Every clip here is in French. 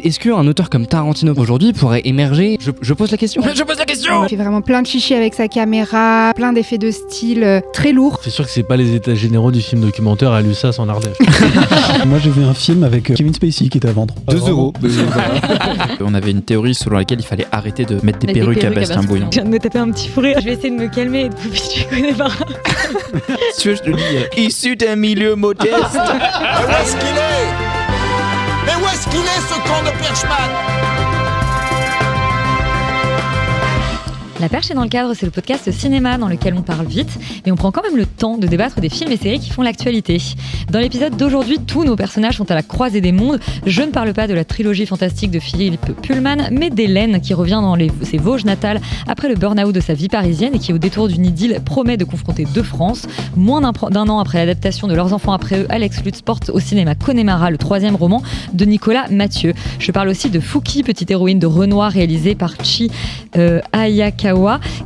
Est-ce qu'un auteur comme Tarantino aujourd'hui pourrait émerger ? Je pose la question. Je pose la question. Il fait vraiment plein de chichis avec sa caméra, plein d'effets de style très lourds. C'est sûr que c'est pas les états généraux du film documentaire à l'USAS en Ardèche. Moi j'ai vu un film avec Kevin Spacey qui était à vendre. 2 €. On avait une théorie selon laquelle il fallait arrêter de mettre des perruques à Bastien Bouillon. Je viens de me taper un petit fou rire. Je vais essayer de me calmer et de vous pitcher Connemara. Si tu veux, je te dis, issu d'un milieu modeste. Mais où est-ce qu'il est ? Mais où est-ce qu'il est, ce con de Perchman ? La Perche est dans le cadre, c'est le podcast cinéma dans lequel on parle vite, mais on prend quand même le temps de débattre des films et séries qui font l'actualité. Dans l'épisode d'aujourd'hui, tous nos personnages sont à la croisée des mondes. Je ne parle pas de la trilogie fantastique de Philippe Pullman, mais d'Hélène qui revient dans ses Vosges natales après le burn-out de sa vie parisienne et qui, au détour d'une idylle, promet de confronter deux France. Moins d'un an après l'adaptation de Leurs enfants après eux, Alex Lutz porte au cinéma Connemara, le 3e roman de Nicolas Mathieu. Je parle aussi de Fouki, petite héroïne de Renoir réalisée par Chi Ayakawa,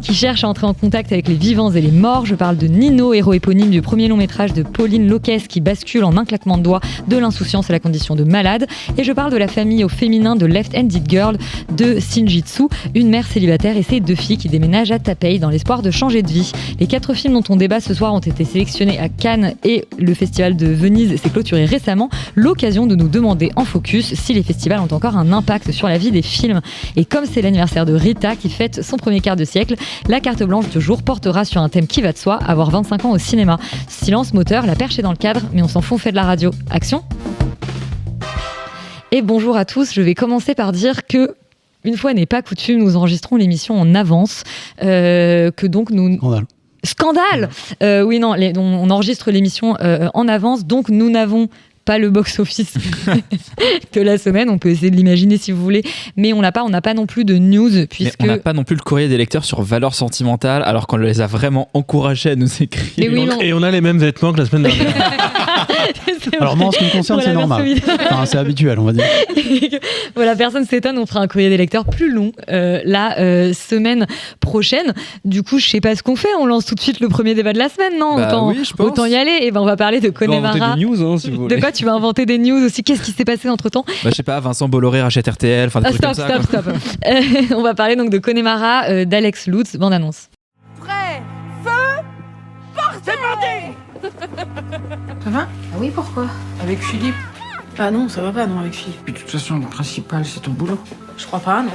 qui cherche à entrer en contact avec les vivants et les morts. Je parle de Nino, héros éponyme du premier long métrage de Pauline Loquès qui bascule en un claquement de doigts de l'insouciance à la condition de malade. Et je parle de la famille au féminin de Left-Handed Girl de Shinjitsu, une mère célibataire et ses 2 filles qui déménagent à Taipei dans l'espoir de changer de vie. Les 4 films dont on débat ce soir ont été sélectionnés à Cannes et le Festival de Venise s'est clôturé récemment. L'occasion de nous demander en focus si les festivals ont encore un impact sur la vie des films. Et comme c'est l'anniversaire de Rita qui fête son premier quart de siècle, la carte blanche du jour portera sur un thème qui va de soi, avoir 25 ans au cinéma. Silence moteur, la perche est dans le cadre, mais on s'en fout, on fait de la radio. Action ! Et bonjour à tous, je vais commencer par dire que une fois n'est pas coutume, nous enregistrons l'émission en avance, que donc nous... Scandale. Oui, non, on enregistre l'émission en avance, donc nous n'avons pas le box-office de la semaine, on peut essayer de l'imaginer si vous voulez, mais on n'a pas non plus de news, puisque... Mais on n'a pas non plus le courrier des lecteurs sur valeurs sentimentales, alors qu'on les a vraiment encouragés à nous écrire. Oui, et on a les mêmes vêtements que la semaine dernière. Alors moi en ce qui me concerne c'est normal, enfin, c'est habituel on va dire. Voilà, personne s'étonne, on fera un courrier des lecteurs plus long la semaine prochaine. Du coup je sais pas ce qu'on fait, on lance tout de suite le premier débat de la semaine, non? Autant y aller. Et ben on va parler de Connemara. On va inventer des news si vous voulez. De quoi tu vas inventer des news aussi? Qu'est-ce qui s'est passé entre temps? Je sais pas, Vincent Bolloré rachète RTL, enfin des trucs comme ça. Stop. On va parler donc de Connemara, d'Alex Lutz, bande annonce. Prêt, feu, partez! C'est parti! Ça va? Ah oui, pourquoi? Avec Philippe? Ah non, ça va pas, non, avec Philippe. Puis de toute façon, le principal, c'est ton boulot. Je crois pas, non.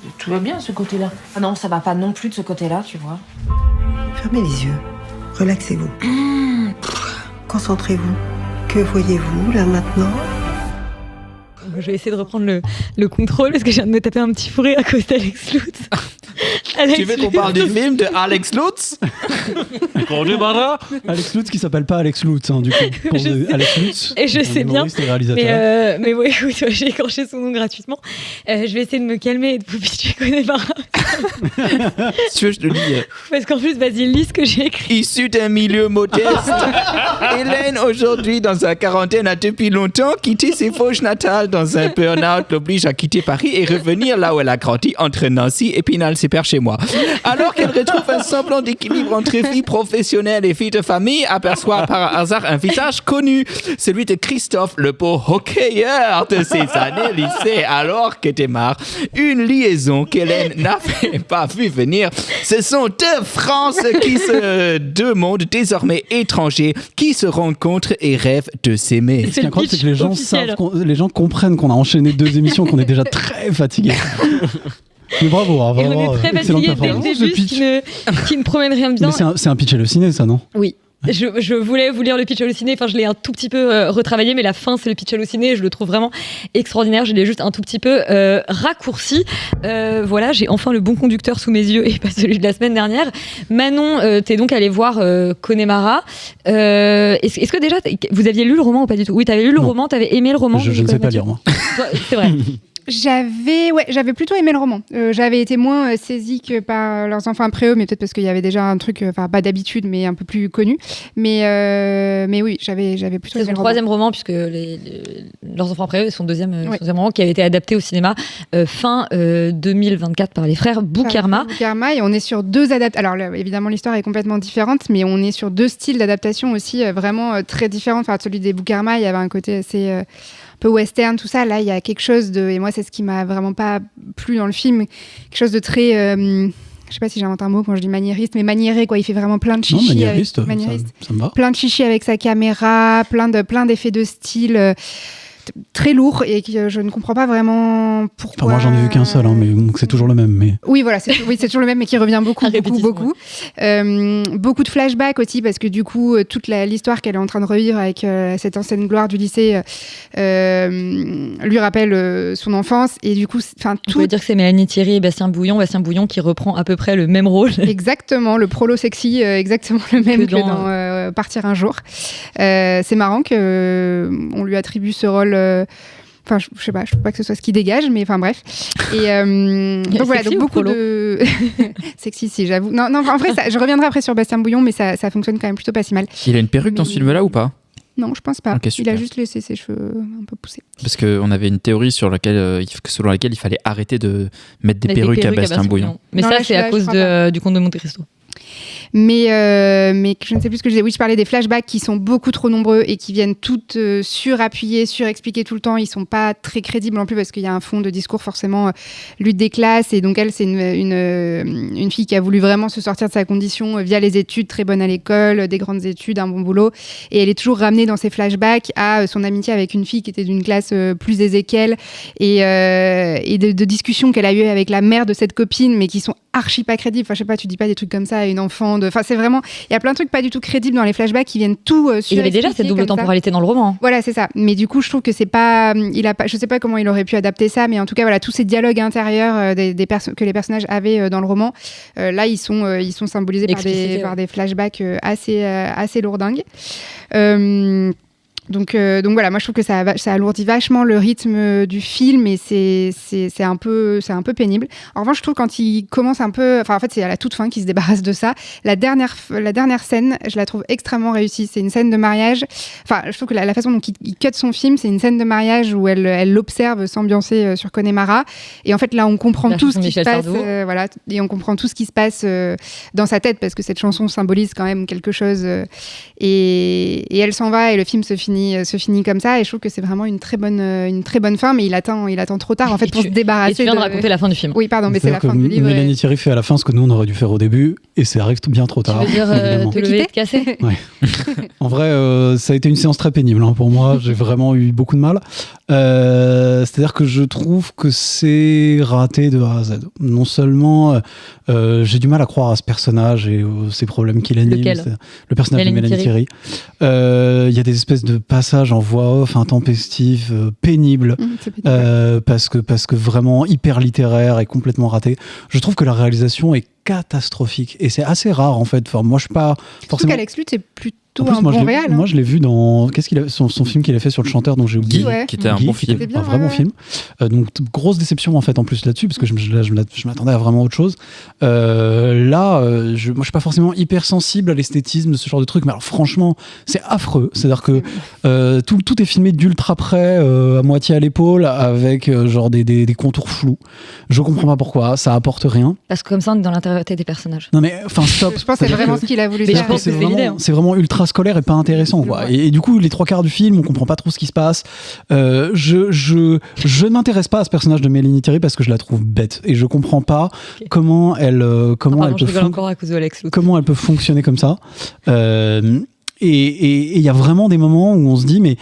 Mais tout va bien, de ce côté-là. Ah non, ça va pas non plus de ce côté-là, tu vois. Fermez les yeux. Relaxez-vous. Concentrez-vous. Que voyez-vous, là, maintenant? Je vais essayer de reprendre le contrôle parce que je viens de me taper un petit fou rire à cause d'Alex Lutz. Tu veux qu'on parle du film de Alex Lutz? Alex Lutz qui s'appelle pas Alex Lutz, du coup. Alex Lutz. Et je sais bien. Mais oui, écoute, j'ai écorché son nom gratuitement. Je vais essayer de me calmer et de vous pitcher Connemara. Si tu veux, je te dis. Parce qu'en plus, vas-y, lis ce que j'ai écrit. Issu d'un milieu modeste, Hélène, aujourd'hui dans sa quarantaine, a depuis longtemps quitté ses Vosges natales dans un burn-out, l'oblige à quitter Paris et revenir là où elle a grandi, entre Nancy et Pinal-c'est-Père chez moi. Alors qu'elle retrouve un semblant d'équilibre entre vie professionnelle et vie de famille, aperçoit par hasard un visage connu, celui de Christophe, le beau hockeyeur de ses années lycée, alors que démarre une liaison qu'Hélène n'avait pas vu venir. Ce sont 2 France qui deux mondes désormais étrangers qui se rencontrent et rêvent de s'aimer. Ce qui est incroyable, c'est que les gens savent, les gens comprennent qu'on a enchaîné 2 émissions, qu'on est déjà très fatigués. Mais bravo, vraiment, on est très fatigués dès le début, qui ne promène rien de bien. Mais c'est un pitch halluciné, ça, non? Oui. Je voulais vous lire le pitch halluciné, enfin je l'ai un tout petit peu retravaillé, mais la fin c'est le pitch halluciné, je le trouve vraiment extraordinaire, je l'ai juste un tout petit peu raccourci. Voilà, j'ai enfin le bon conducteur sous mes yeux et pas celui de la semaine dernière. Manon, t'es donc allée voir Connemara. Est-ce que déjà vous aviez lu le roman ou pas du tout? Oui, t'avais lu le roman, t'avais aimé le roman? Je ne sais pas lire, moi. C'est vrai. J'avais plutôt aimé le roman. J'avais été moins saisie que par Leurs enfants après eux, mais peut-être parce qu'il y avait déjà un truc, pas d'habitude, mais un peu plus connu. Mais oui, j'avais plutôt aimé le roman. C'est son 3e roman, puisque Leurs enfants après eux, son deuxième roman qui avait été adapté au cinéma fin 2024 par les frères Boukarma. Et on est sur 2 adaptations. Alors évidemment l'histoire est complètement différente, mais on est sur 2 styles d'adaptation aussi vraiment très différents. Enfin celui des Boukarma, il y avait un côté assez un peu western, tout ça. Là il y a quelque chose de, et moi c'est ce qui m'a vraiment pas plu dans le film, quelque chose de très je sais pas si j'invente un mot quand je dis maniériste, mais maniéré quoi. Il fait vraiment plein de chichis. Maniériste, ça me va. Plein de chichis avec sa caméra, plein d'effets de style très lourds et que je ne comprends pas vraiment pourquoi. Enfin, moi j'en ai vu qu'un seul, mais donc c'est toujours le même. Mais... Oui, voilà, c'est toujours le même, mais qui revient beaucoup. Beaucoup de flashbacks aussi, parce que du coup, toute l'histoire qu'elle est en train de revivre avec cette ancienne gloire du lycée lui rappelle son enfance. Et du coup, on peut dire que c'est Mélanie Thierry et Bastien Bouillon qui reprend à peu près le même rôle. Exactement, le prolo sexy, exactement le même que dans Partir un jour. C'est marrant qu'on lui attribue ce rôle. Enfin, je sais pas, je trouve pas que ce soit ce qui dégage, mais enfin bref. Et donc voilà, donc beaucoup de sexy, si j'avoue. Non, en vrai, je reviendrai après sur Bastien Bouillon, mais ça fonctionne quand même plutôt pas si mal. Il a une perruque dans ce film-là ou pas ? Non, je pense pas. Okay, il a juste laissé ses cheveux un peu poussés. Parce qu'on avait une théorie selon laquelle il fallait arrêter de mettre des perruques à Bastien Bouillon. Mais ça, c'est à cause du Comte de Monte Cristo. Mais je ne sais plus ce que je disais. Oui, je parlais des flashbacks qui sont beaucoup trop nombreux et qui viennent toutes surappuyer, surexpliquer tout le temps. Ils sont pas très crédibles non plus parce qu'il y a un fond de discours forcément lutte des classes. Et donc elle, c'est une fille qui a voulu vraiment se sortir de sa condition via les études, très bonne à l'école, des grandes études, un bon boulot. Et elle est toujours ramenée dans ses flashbacks à son amitié avec une fille qui était d'une classe plus aisée qu'elle et de discussions qu'elle a eues avec la mère de cette copine, mais qui sont archi pas crédibles. Enfin, je sais pas, tu dis pas des trucs comme ça à une enfant. Enfin, c'est vraiment, il y a plein de trucs pas du tout crédibles dans les flashbacks qui viennent tout il y avait déjà cette double temporalité dans le roman. Voilà, c'est ça. Mais du coup, je trouve que c'est pas, je sais pas comment il aurait pu adapter ça, mais en tout cas, voilà, tous ces dialogues intérieurs que les personnages avaient dans le roman, là, ils sont symbolisés par des flashbacks assez lourdingues. Donc voilà, moi je trouve que ça alourdit vachement le rythme du film et c'est un peu pénible. En revanche, je trouve quand il commence un peu, enfin en fait c'est à la toute fin qu'il se débarrasse de ça. La dernière scène, je la trouve extrêmement réussie. C'est une scène de mariage. Enfin, je trouve que la façon dont il cut son film, c'est une scène de mariage où elle l'observe s'ambiancer sur Connemara. Et en fait là, on comprend tout ce qui se passe. Voilà, et on comprend tout ce qui se passe dans sa tête parce que cette chanson symbolise quand même quelque chose. Et elle s'en va et le film se finit comme ça et je trouve que c'est vraiment une très bonne fin, mais il attend trop tard en fait pour se débarrasser. Et tu viens de raconter la fin du film. Oui, pardon, mais c'est la fin du livre. Mélanie Thierry fait à la fin ce que nous on aurait dû faire au début et c'est arrive bien trop tard. Tu veux dire te lever et te casser. Ouais. En vrai, ça a été une séance très pénible pour moi. J'ai vraiment eu beaucoup de mal. C'est-à-dire que je trouve que c'est raté de A à Z. Non seulement j'ai du mal à croire à ce personnage et ses problèmes qu'il anime. Le personnage de Mélanie Thierry. Il y a des espèces de passages en voix off intempestifs, pénibles, parce que vraiment hyper littéraire et complètement raté. Je trouve que la réalisation est catastrophique et c'est assez rare en fait. Enfin, moi je suis pas forcément. Alex Lutz est plutôt un bon réal. Moi je l'ai vu dans son film qu'il a fait sur le chanteur dont j'ai oublié, qui était un bon film, un vrai bon film. Donc grosse déception en fait en plus là-dessus parce que je m'attendais à vraiment autre chose. Moi je suis pas forcément hyper sensible à l'esthétisme de ce genre de truc, mais alors franchement c'est affreux. C'est-à-dire que tout est filmé d'ultra près, à moitié à l'épaule, avec genre des contours flous. Je comprends pas pourquoi, ça apporte rien. Parce que comme ça on est dans l'intériorité des personnages. Non mais enfin stop. Je pense que c'est vraiment ce qu'il a voulu faire. C'est vraiment ultra scolaire et pas intéressant quoi. Et du coup les 3/4 du film on comprend pas trop ce qui se passe. Je ne m'intéresse pas à ce personnage de Mélanie Thierry parce que je la trouve bête et je comprends pas comment elle peut fonctionner comme ça. Et il y a vraiment des moments où on se dit mais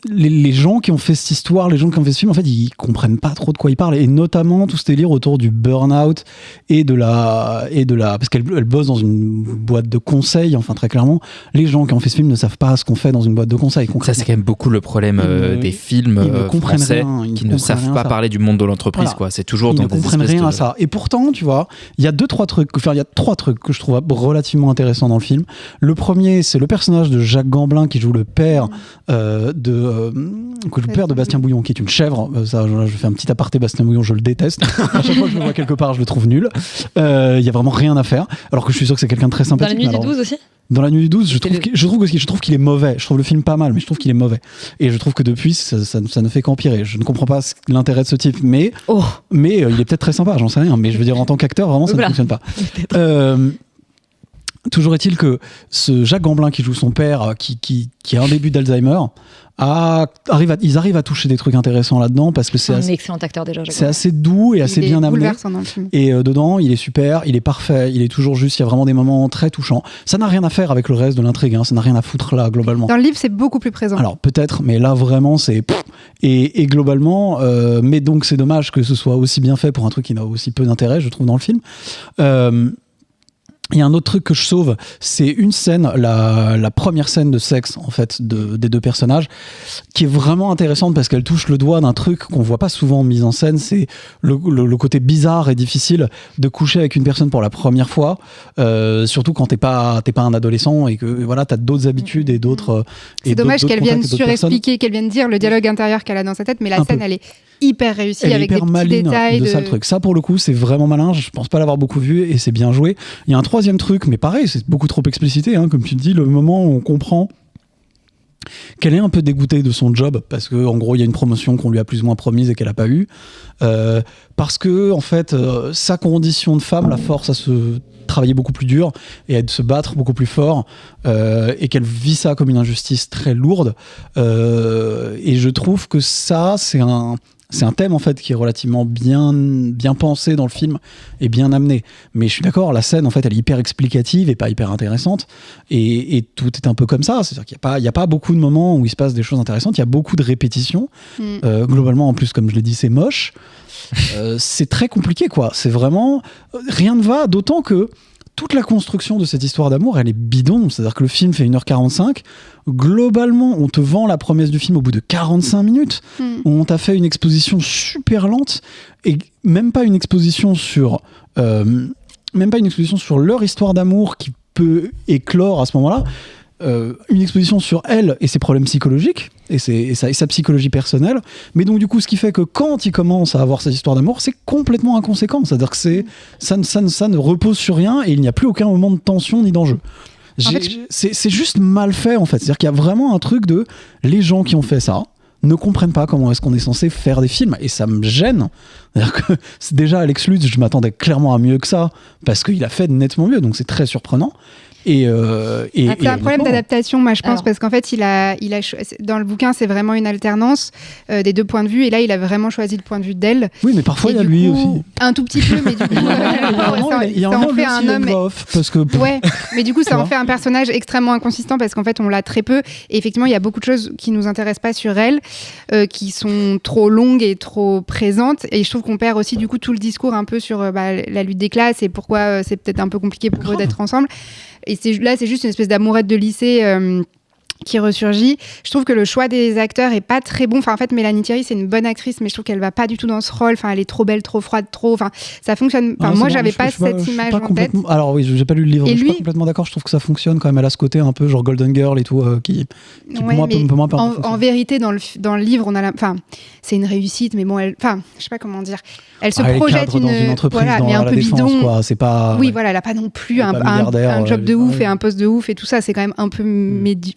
les gens qui ont fait cette histoire, les gens qui ont fait ce film, en fait, ils comprennent pas trop de quoi ils parlent, et notamment tout ce délire autour du burn-out et de la, parce qu'elle bosse dans une boîte de conseil, enfin très clairement, les gens qui ont fait ce film ne savent pas ce qu'on fait dans une boîte de conseil. Ça, c'est quand même beaucoup le problème des films français qui ne savent pas parler du monde de l'entreprise, voilà. quoi. C'est toujours dans des espèces de... Ils ne comprennent rien à ça. Et pourtant, tu vois, il y a 3 trucs que je trouve relativement intéressants dans le film. Le premier, c'est le personnage de Jacques Gamblin qui joue le père de Bastien Bouillon, qui est une chèvre. Ça, je fais un petit aparté, Bastien Bouillon, je le déteste. À chaque fois que je le vois quelque part, je le trouve nul. Il y a vraiment rien à faire. Alors que je suis sûr que c'est quelqu'un de très sympathique. Dans la nuit du 12 aussi. Dans La Nuit du 12, je trouve qu'il est mauvais. Je trouve le film pas mal, mais je trouve qu'il est mauvais. Et je trouve que depuis, ça ne fait qu'empirer. Je ne comprends pas l'intérêt de ce type, mais il est peut-être très sympa, j'en sais rien. Mais je veux dire, en tant qu'acteur, vraiment, ça ne fonctionne pas. Toujours est-il que ce Jacques Gamblin qui joue son père, qui a un début d'Alzheimer, ils arrivent à toucher des trucs intéressants là-dedans parce que c'est un excellent acteur déjà. C'est assez doux et assez bien amené. Dans le film. Et dedans, il est super, il est parfait, il est toujours juste. Il y a vraiment des moments très touchants. Ça n'a rien à faire avec le reste de l'intrigue. Ça n'a rien à foutre là globalement. Dans le livre, c'est beaucoup plus présent. Alors peut-être, mais là vraiment, c'est et globalement. Mais donc c'est dommage que ce soit aussi bien fait pour un truc qui n'a aussi peu d'intérêt, je trouve, dans le film. Il y a un autre truc que je sauve, c'est une scène, la première scène de sexe en fait des deux personnages, qui est vraiment intéressante parce qu'elle touche le doigt d'un truc qu'on voit pas souvent en mise en scène, c'est le côté bizarre et difficile de coucher avec une personne pour la première fois, surtout quand t'es pas un adolescent et que voilà, t'as d'autres habitudes et d'autres. C'est dommage qu'elle vienne surexpliquer, qu'elle vienne dire le dialogue intérieur qu'elle a dans sa tête, mais la scène elle est hyper réussie avec des petits détails de ça, le truc. Ça pour le coup c'est vraiment malin, je pense pas l'avoir beaucoup vu et c'est bien joué. Il y a un troisième truc, mais pareil, c'est beaucoup trop explicité, comme tu te dis, le moment où on comprend qu'elle est un peu dégoûtée de son job parce que en gros il y a une promotion qu'on lui a plus ou moins promise et qu'elle a pas eu, parce que en fait sa condition de femme la force à se travailler beaucoup plus dur et à se battre beaucoup plus fort, et qu'elle vit ça comme une injustice très lourde, et je trouve que ça c'est un thème en fait qui est relativement bien pensé dans le film et bien amené. Mais je suis d'accord, la scène en fait elle est hyper explicative et pas hyper intéressante. Et tout est un peu comme ça. C'est-à-dire qu'il n'y a pas beaucoup de moments où il se passe des choses intéressantes. Il y a beaucoup de répétitions. Globalement, en plus, comme je l'ai dit, c'est moche. C'est très compliqué, quoi. C'est vraiment... Rien ne va, d'autant que toute la construction de cette histoire d'amour, elle est bidon. C'est-à-dire que le film fait 1h45. Globalement, on te vend la promesse du film au bout de 45 minutes. On t'a fait une exposition super lente et même pas une exposition sur leur histoire d'amour qui peut éclore à ce moment-là. Une exposition sur elle et ses problèmes psychologiques et sa psychologie personnelle, mais donc du coup ce qui fait que quand il commence à avoir cette histoire d'amour, c'est complètement inconséquent, c'est-à-dire que ça ne repose sur rien et il n'y a plus aucun moment de tension ni d'enjeu. C'est juste mal fait en fait, c'est-à-dire qu'il y a vraiment un truc de les gens qui ont fait ça ne comprennent pas comment est-ce qu'on est censé faire des films et ça me gêne. C'est-à-dire que déjà Alex Lutz, je m'attendais clairement à mieux que ça parce qu'il a fait nettement mieux, donc c'est très surprenant. C'est un problème d'adaptation, moi je pense, parce qu'en fait dans le bouquin c'est vraiment une alternance des deux points de vue et là il a vraiment choisi le point de vue d'elle. Oui, mais parfois il y a lui aussi. Un tout petit peu, mais du coup ça en fait un homme. Parce que ouais, mais du coup ça en fait un personnage extrêmement inconsistant parce qu'en fait on l'a très peu et effectivement il y a beaucoup de choses qui nous intéressent pas sur elle, qui sont trop longues et trop présentes et je trouve qu'on perd aussi du coup tout le discours un peu sur la lutte des classes et pourquoi c'est peut-être un peu compliqué pour eux d'être ensemble. Et c'est juste une espèce d'amourette de lycée qui ressurgit. Je trouve que le choix des acteurs est pas très bon. Enfin, en fait, Mélanie Thierry, c'est une bonne actrice, mais je trouve qu'elle va pas du tout dans ce rôle. Enfin, elle est trop belle, trop froide, trop. Enfin, ça fonctionne. Enfin, moi, j'avais pas cette image en tête. Alors oui, j'ai pas lu le livre. Je suis pas complètement d'accord. Je trouve que ça fonctionne quand même. Elle a ce côté un peu genre Golden Girl et tout, qui pour moi peut moins pas. En vérité, dans le livre, on a enfin, c'est une réussite, mais bon, enfin, je sais pas comment dire. Elle se projette dans une entreprise, voilà, dans mais un la peu défense, bidon. quoi. C'est pas. Oui, voilà, elle a pas non plus un job de ouf et un poste de ouf et tout ça. C'est quand même un peu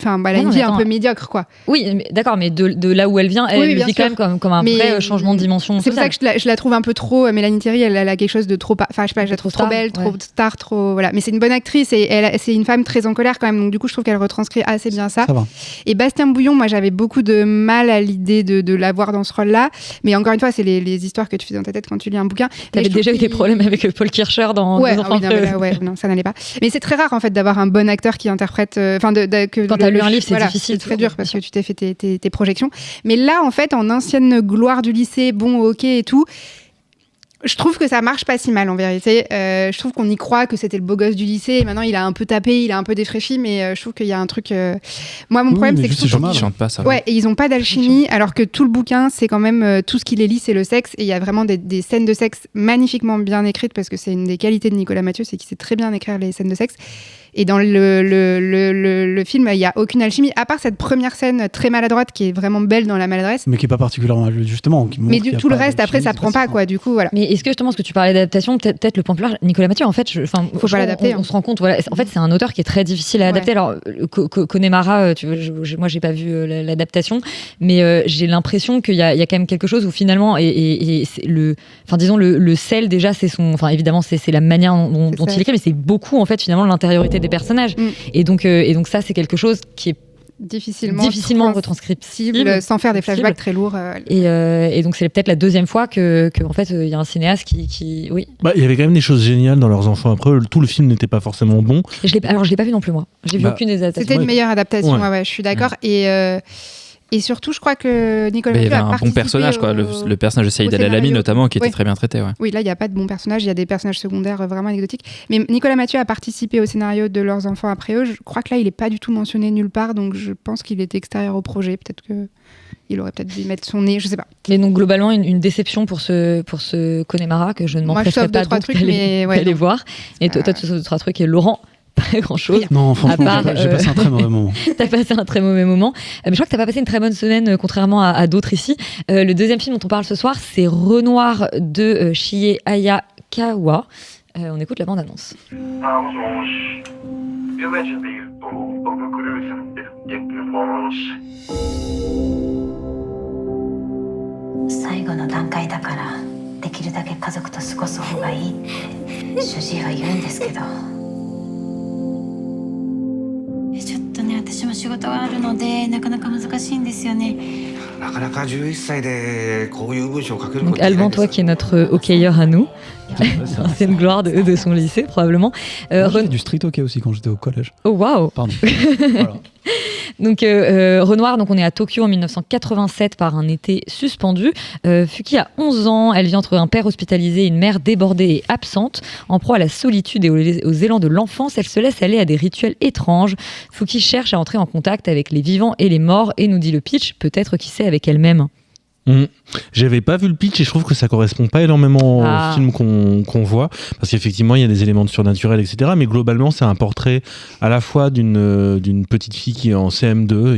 enfin, elle a une vie un peu médiocre, quoi. Oui, d'accord, mais de là où elle vient, elle vit quand même comme un vrai changement de dimension. C'est pour ça que je la trouve un peu trop. Mélanie Thierry, elle a quelque chose de trop. Enfin, je sais pas, je la trouve trop belle, trop star, trop. Voilà. Mais c'est une bonne actrice et c'est une femme très en colère quand même. Donc du coup, je trouve qu'elle retranscrit assez bien ça. Ça va. Et Bastien Bouillon, moi, j'avais beaucoup de mal à l'idée de la voir dans ce rôle-là. Mais encore une fois, c'est les histoires que tu fais dans ta tête quand tu lis un bouquin. T'avais déjà eu des problèmes avec Paul Kircher dans Deux enfants creux. Non, ça n'allait pas. Mais c'est très rare en fait d'avoir un bon acteur qui interprète. Quand t'as lu un livre, c'est difficile. C'est très dur parce que tu t'es fait tes projections. Mais là, en fait, en ancienne gloire du lycée, bon, ok et tout. Je trouve que ça marche pas si mal en vérité. Je trouve qu'on y croit que c'était le beau gosse du lycée. Et maintenant, il a un peu tapé, il a un peu défraîchi, mais je trouve qu'il y a un truc. Moi, mon problème, c'est que je trouve qu'ils chantent pas ça. Ouais, et ils ont pas d'alchimie, alors que tout le bouquin, c'est quand même tout ce qui les lie, c'est le sexe. Et il y a vraiment des scènes de sexe magnifiquement bien écrites parce que c'est une des qualités de Nicolas Mathieu, c'est qu'il sait très bien écrire les scènes de sexe. Et dans le film, il n'y a aucune alchimie, à part cette première scène très maladroite qui est vraiment belle dans la maladresse. Mais qui n'est pas particulièrement, justement. Mais tout le reste, après, ça prend pas, quoi. Du coup, voilà. Mais est-ce que justement, ce que tu parlais d'adaptation, peut-être le point plus large, Nicolas Mathieu, en fait, faut pas l'adapter. On se rend compte, voilà, en fait, c'est un auteur qui est très difficile à adapter. Alors, Connemara, moi, j'ai pas vu l'adaptation, mais j'ai l'impression qu'il y a quand même quelque chose où finalement, et disons le sel déjà, c'est évidemment, c'est la manière dont il écrit, mais c'est beaucoup en fait finalement l'intériorité des personnages. Et donc ça, c'est quelque chose qui est difficilement retranscriptible sans faire des flashbacks très lourds. Et donc c'est peut-être la deuxième fois que en fait il y a un cinéaste qui oui. Il y avait quand même des choses géniales dans Leurs enfants après. Tout le film n'était pas forcément bon. Je l'ai pas vu non plus moi. J'ai vu aucune des adaptations. C'était une meilleure adaptation. Ouais, je suis d'accord. Et surtout, je crois que Nicolas Mathieu a participé. Il y avait un bon personnage, quoi. Le personnage de Saïd El-Alami, notamment, qui était très bien traité. Ouais. Oui, là, il n'y a pas de bons personnages. Il y a des personnages secondaires vraiment anecdotiques. Mais Nicolas Mathieu a participé au scénario de Leurs enfants après eux. Je crois que là, il n'est pas du tout mentionné nulle part. Donc, je pense qu'il était extérieur au projet. Peut-être qu'il aurait peut-être dû mettre son nez. Je ne sais pas. Mais donc, globalement, une déception pour ce Connemara que je ne m'emprêterai pas d'aller voir. Et toi, tu sauves 2-3 trucs. Et Laurent, pas grand chose. Non, franchement, j'ai passé un très mauvais moment. T'as passé un très mauvais moment. Mais je crois que t'as pas passé une très bonne semaine, contrairement à d'autres ici. Le deuxième film dont on parle ce soir, c'est Renoir de Chie Hayakawa. On écoute la bande-annonce. 最後の段階だからできるだけ家族と過ごす方がいいって主治医は言うんですけど。ちょっとね、私も仕事があるのでなかなか難しいんですよね。なかなか11歳でこういう文章を書けることないです。Alban, toi qui est notre hockeyeur à nous, c'est une gloire de son lycée probablement. Moi, j'ai fait du street hockey aussi quand j'étais au collège. Oh waouh. Pardon. Voilà. Donc Renoir, donc on est à Tokyo en 1987 par un été suspendu. Fuki a 11 ans, elle vit entre un père hospitalisé et une mère débordée et absente. En proie à la solitude et aux élans de l'enfance, elle se laisse aller à des rituels étranges. Fuki cherche à entrer en contact avec les vivants et les morts et nous dit le pitch, peut-être qui sait avec elle-même. J'avais pas vu le pitch et je trouve que ça correspond pas énormément au film qu'on voit, parce qu'effectivement il y a des éléments de surnaturel, etc., mais globalement c'est un portrait à la fois d'une petite fille qui est en CM2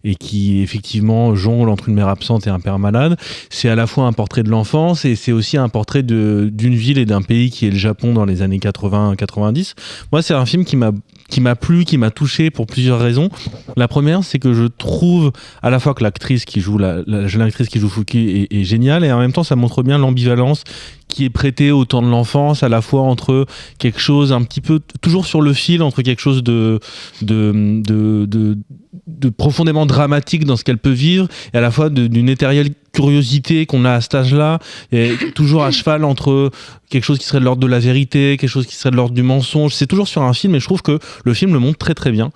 et qui effectivement jongle entre une mère absente et un père malade. C'est à la fois un portrait de l'enfance et c'est aussi un portrait d'une ville et d'un pays qui est le Japon dans les années 80-90. Moi, c'est un film qui m'a plu, qui m'a touché pour plusieurs raisons. La première, c'est que je trouve à la fois que l'actrice qui joue l'actrice qui joue Fuki est géniale, et en même temps ça montre bien l'ambivalence qui est prêtée au temps de l'enfance, à la fois entre quelque chose un petit peu toujours sur le fil, entre quelque chose de profondément dramatique dans ce qu'elle peut vivre, et à la fois d'une éternelle curiosité qu'on a à cet âge-là, et toujours à cheval entre quelque chose qui serait de l'ordre de la vérité, quelque chose qui serait de l'ordre du mensonge. C'est toujours sur un film, et je trouve que le film le montre très très bien.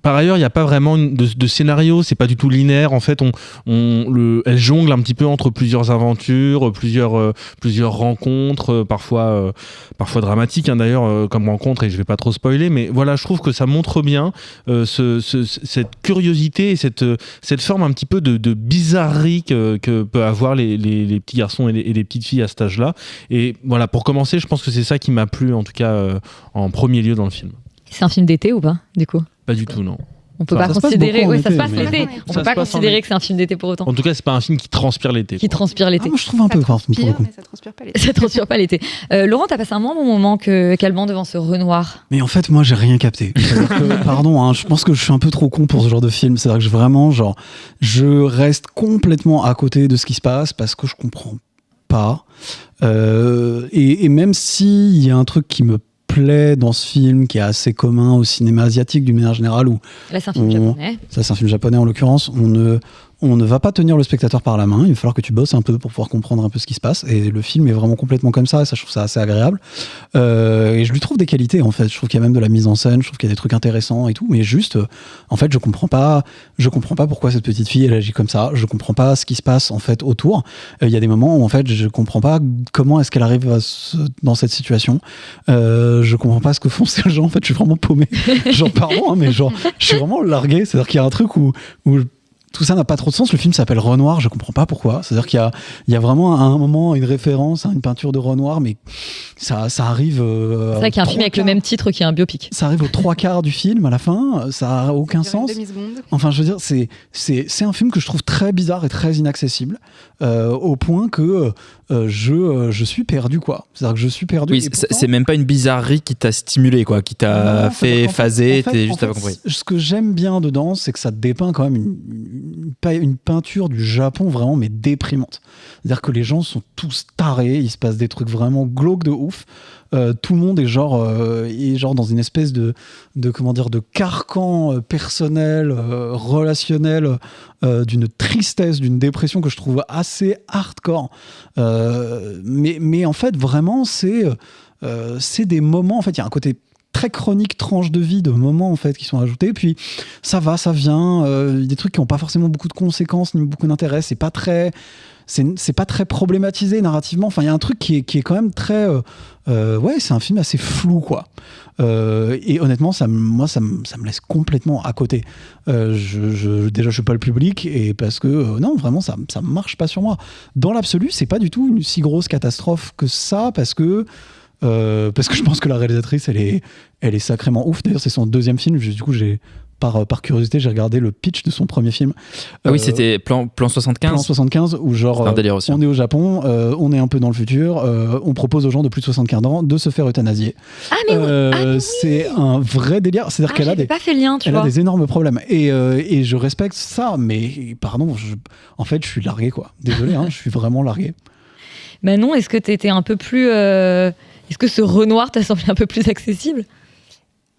Par ailleurs, il n'y a pas vraiment de scénario, c'est pas du tout linéaire. En fait, elle jongle un petit peu entre plusieurs aventures, plusieurs rencontres, parfois dramatiques d'ailleurs, comme rencontre, et je vais pas trop spoiler, mais voilà, je trouve que ça montre bien cette curiosité et cette forme un petit peu de bizarrerie que peuvent avoir les petits garçons et les petites filles à cet âge-là. Et voilà, pour commencer, je pense que c'est ça qui m'a plu, en tout cas, en premier lieu dans le film. C'est un film d'été ou pas, du coup ? Pas du tout, non. On peut pas considérer, ça se passe l'été. On peut pas considérer que c'est un film d'été pour autant. En tout cas, c'est pas un film qui transpire l'été. Moi, je trouve un peu fort. Mais ça transpire pas l'été. Ça transpire pas l'été. Laurent, t'as passé un bon moment qu'Alban devant ce Renoir. Mais en fait, moi, j'ai rien capté. Pardon, je pense que je suis un peu trop con pour ce genre de film. C'est-à-dire que je reste complètement à côté de ce qui se passe parce que je comprends pas. Et même s'il y a un truc qui me plaît dans ce film, qui est assez commun au cinéma asiatique d'une manière générale, où là c'est un film japonais. Ça, c'est un film japonais en l'occurrence. On ne va pas tenir le spectateur par la main, il va falloir que tu bosses un peu pour pouvoir comprendre un peu ce qui se passe, et le film est vraiment complètement comme ça, et ça, je trouve ça assez agréable. Et je lui trouve des qualités, en fait. Je trouve qu'il y a même de la mise en scène, je trouve qu'il y a des trucs intéressants et tout, mais juste, en fait, je comprends pas pourquoi cette petite fille, elle agit comme ça, je comprends pas ce qui se passe, en fait, autour. Il y a des moments où, en fait, je comprends pas comment est-ce qu'elle arrive dans cette situation. Je comprends pas ce que font ces gens, en fait, je suis vraiment paumé. Pardon, mais je suis vraiment largué, c'est-à-dire qu'il y a un truc où tout ça n'a pas trop de sens. Le film s'appelle Renoir, je comprends pas pourquoi. C'est-à-dire qu'il y a vraiment à un moment une référence à une peinture de Renoir, mais ça arrive. C'est vrai qu'il y a un film avec le même titre qui est un biopic. Ça arrive aux 3/4 du film à la fin, ça a aucun sens. Enfin, je veux dire, c'est un film que je trouve très bizarre et très inaccessible, au point que je suis perdu, quoi. C'est-à-dire que je suis perdu. Oui, c'est même pas une bizarrerie qui t'a stimulé, quoi, qui t'a fait phaser, t'es juste pas compris. Ce que j'aime bien dedans, c'est que ça dépeint quand même une peinture du Japon vraiment, mais déprimante. C'est-à-dire que les gens sont tous tarés, il se passe des trucs vraiment glauques de ouf. Tout le monde est genre dans une espèce de carcan personnel, relationnel, d'une tristesse, d'une dépression que je trouve assez hardcore. Mais en fait, vraiment, c'est des moments. En fait, il y a un côté très chronique, tranche de vie, de moments en fait qui sont ajoutés. Puis ça va, ça vient. Des trucs qui n'ont pas forcément beaucoup de conséquences ni beaucoup d'intérêt. C'est pas très problématisé narrativement. Enfin, il y a un truc qui est quand même très c'est un film assez flou, quoi. Et honnêtement, ça me laisse complètement à côté. Déjà, je suis pas le public, et parce que non, vraiment, ça marche pas sur moi. Dans l'absolu, c'est pas du tout une si grosse catastrophe que ça, parce que je pense que la réalisatrice, elle est sacrément ouf. D'ailleurs, c'est son deuxième film. Du coup, par curiosité, j'ai regardé le pitch de son premier film. Ah oui, c'était plan 75. Plan 75, où genre, on est au Japon, on est un peu dans le futur, on propose aux gens de plus de 75 ans de se faire euthanasier. Ah, mais c'est un vrai délire. C'est-à-dire qu'elle a pas fait le lien, a des énormes problèmes. Et je respecte ça, mais pardon, en fait, je suis largué, quoi. Désolé, je suis vraiment largué. Manon, est-ce que t'étais un peu plus... Est-ce que ce Renoir t'a semblé un peu plus accessible ?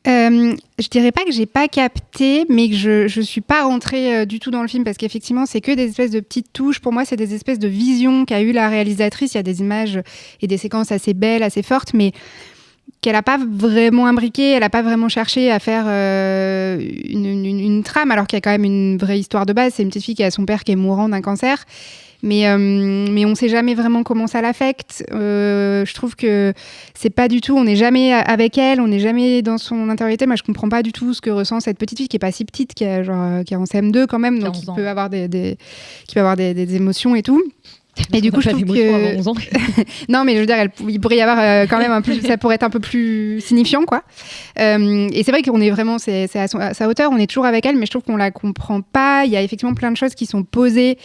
Je dirais pas que j'ai pas capté, mais que je suis pas rentrée du tout dans le film, parce qu'effectivement c'est que des espèces de petites touches. Pour moi, c'est des espèces de visions qu'a eu la réalisatrice. Il y a des images et des séquences assez belles, assez fortes, mais qu'elle a pas vraiment imbriqué, elle a pas vraiment cherché à faire une trame, alors qu'il y a quand même une vraie histoire de base. C'est une petite fille qui a son père qui est mourant d'un cancer. Mais on sait jamais vraiment comment ça l'affecte. Je trouve que c'est pas du tout, on n'est jamais avec elle, on n'est jamais dans son intériorité. Moi, je comprends pas du tout ce que ressent cette petite fille qui est pas si petite, qui est en CM2 quand même, donc qui peut avoir des émotions et tout. Et du coup, je trouve que non, mais je veux dire, il pourrait y avoir quand même ça pourrait être un peu plus signifiant, quoi. Et c'est vrai qu'on est vraiment, c'est à sa hauteur, on est toujours avec elle, mais je trouve qu'on la comprend pas. Il y a effectivement plein de choses qui sont posées.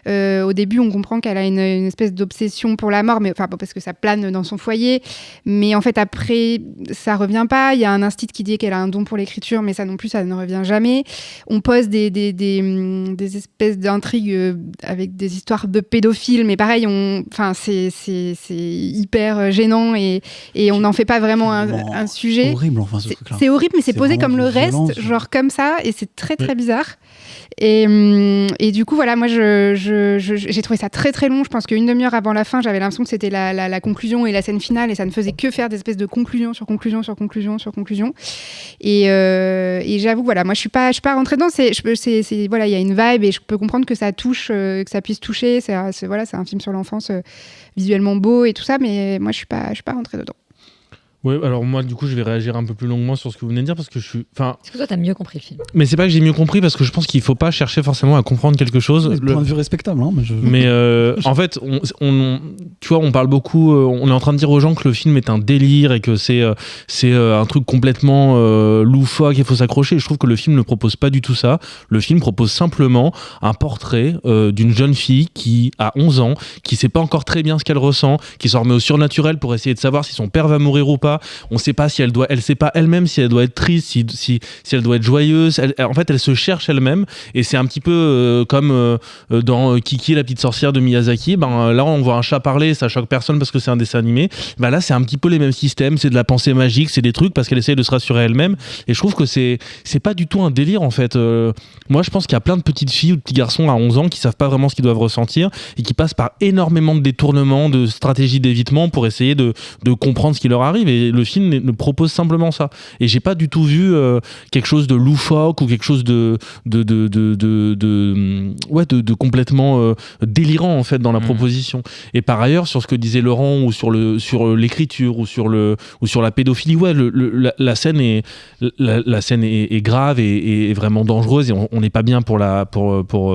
Au début, on comprend qu'elle a une espèce d'obsession pour la mort, mais enfin parce que ça plane dans son foyer. Mais en fait, après, ça revient pas. Il y a un instinct qui dit qu'elle a un don pour l'écriture, mais ça non plus, ça ne revient jamais. On pose des espèces d'intrigues avec des histoires de pédophiles, mais pareil, c'est hyper gênant et on n'en fait pas vraiment un sujet. C'est horrible, enfin, ce truc-là. C'est horrible, mais c'est posé comme le reste, genre comme ça, et c'est très très bizarre. Et du coup, voilà, moi, j'ai trouvé ça très très long. Je pense qu'une demi-heure avant la fin, j'avais l'impression que c'était la conclusion et la scène finale, et ça ne faisait que faire des espèces de conclusion sur conclusion sur conclusion sur conclusion. Et j'avoue, voilà, moi, je suis pas rentrée dedans. Voilà, il y a une vibe, et je peux comprendre que ça touche, que ça puisse toucher. C'est un film sur l'enfance, visuellement beau et tout ça, mais moi, je suis pas rentrée dedans. Ouais, alors moi du coup je vais réagir un peu plus longuement sur ce que vous venez de dire, parce que Est-ce que toi t'as mieux compris le film ? Mais c'est pas que j'ai mieux compris, parce que je pense qu'il faut pas chercher forcément à comprendre quelque chose. Point de vue respectable, hein, mais en fait, tu vois, on parle beaucoup, on est en train de dire aux gens que le film est un délire et que c'est un truc complètement loufoque, il faut s'accrocher. Je trouve que le film ne propose pas du tout ça. Le film propose simplement un portrait d'une jeune fille qui a 11 ans, qui sait pas encore très bien ce qu'elle ressent, qui s'en remet au surnaturel pour essayer de savoir si son père va mourir ou pas. On sait pas si elle sait pas elle-même si elle doit être triste, si elle doit être joyeuse. En fait, elle se cherche elle-même, et c'est un petit peu comme dans Kiki, la petite sorcière de Miyazaki. Là, on voit un chat parler, ça choque personne parce que c'est un dessin animé. Là, c'est un petit peu les mêmes systèmes, c'est de la pensée magique, c'est des trucs parce qu'elle essaie de se rassurer elle-même. Et je trouve que c'est pas du tout un délire, en fait. Moi, je pense qu'il y a plein de petites filles ou de petits garçons à 11 ans qui savent pas vraiment ce qu'ils doivent ressentir et qui passent par énormément de détournements, de stratégies d'évitement pour essayer de comprendre ce qui leur arrive. Et le film ne propose simplement ça. Et j'ai pas du tout vu quelque chose de loufoque ou quelque chose de complètement délirant en fait dans la proposition. Et par ailleurs, sur ce que disait Laurent ou sur l'écriture ou sur la pédophilie, la scène est grave et vraiment dangereuse et on n'est pas bien pour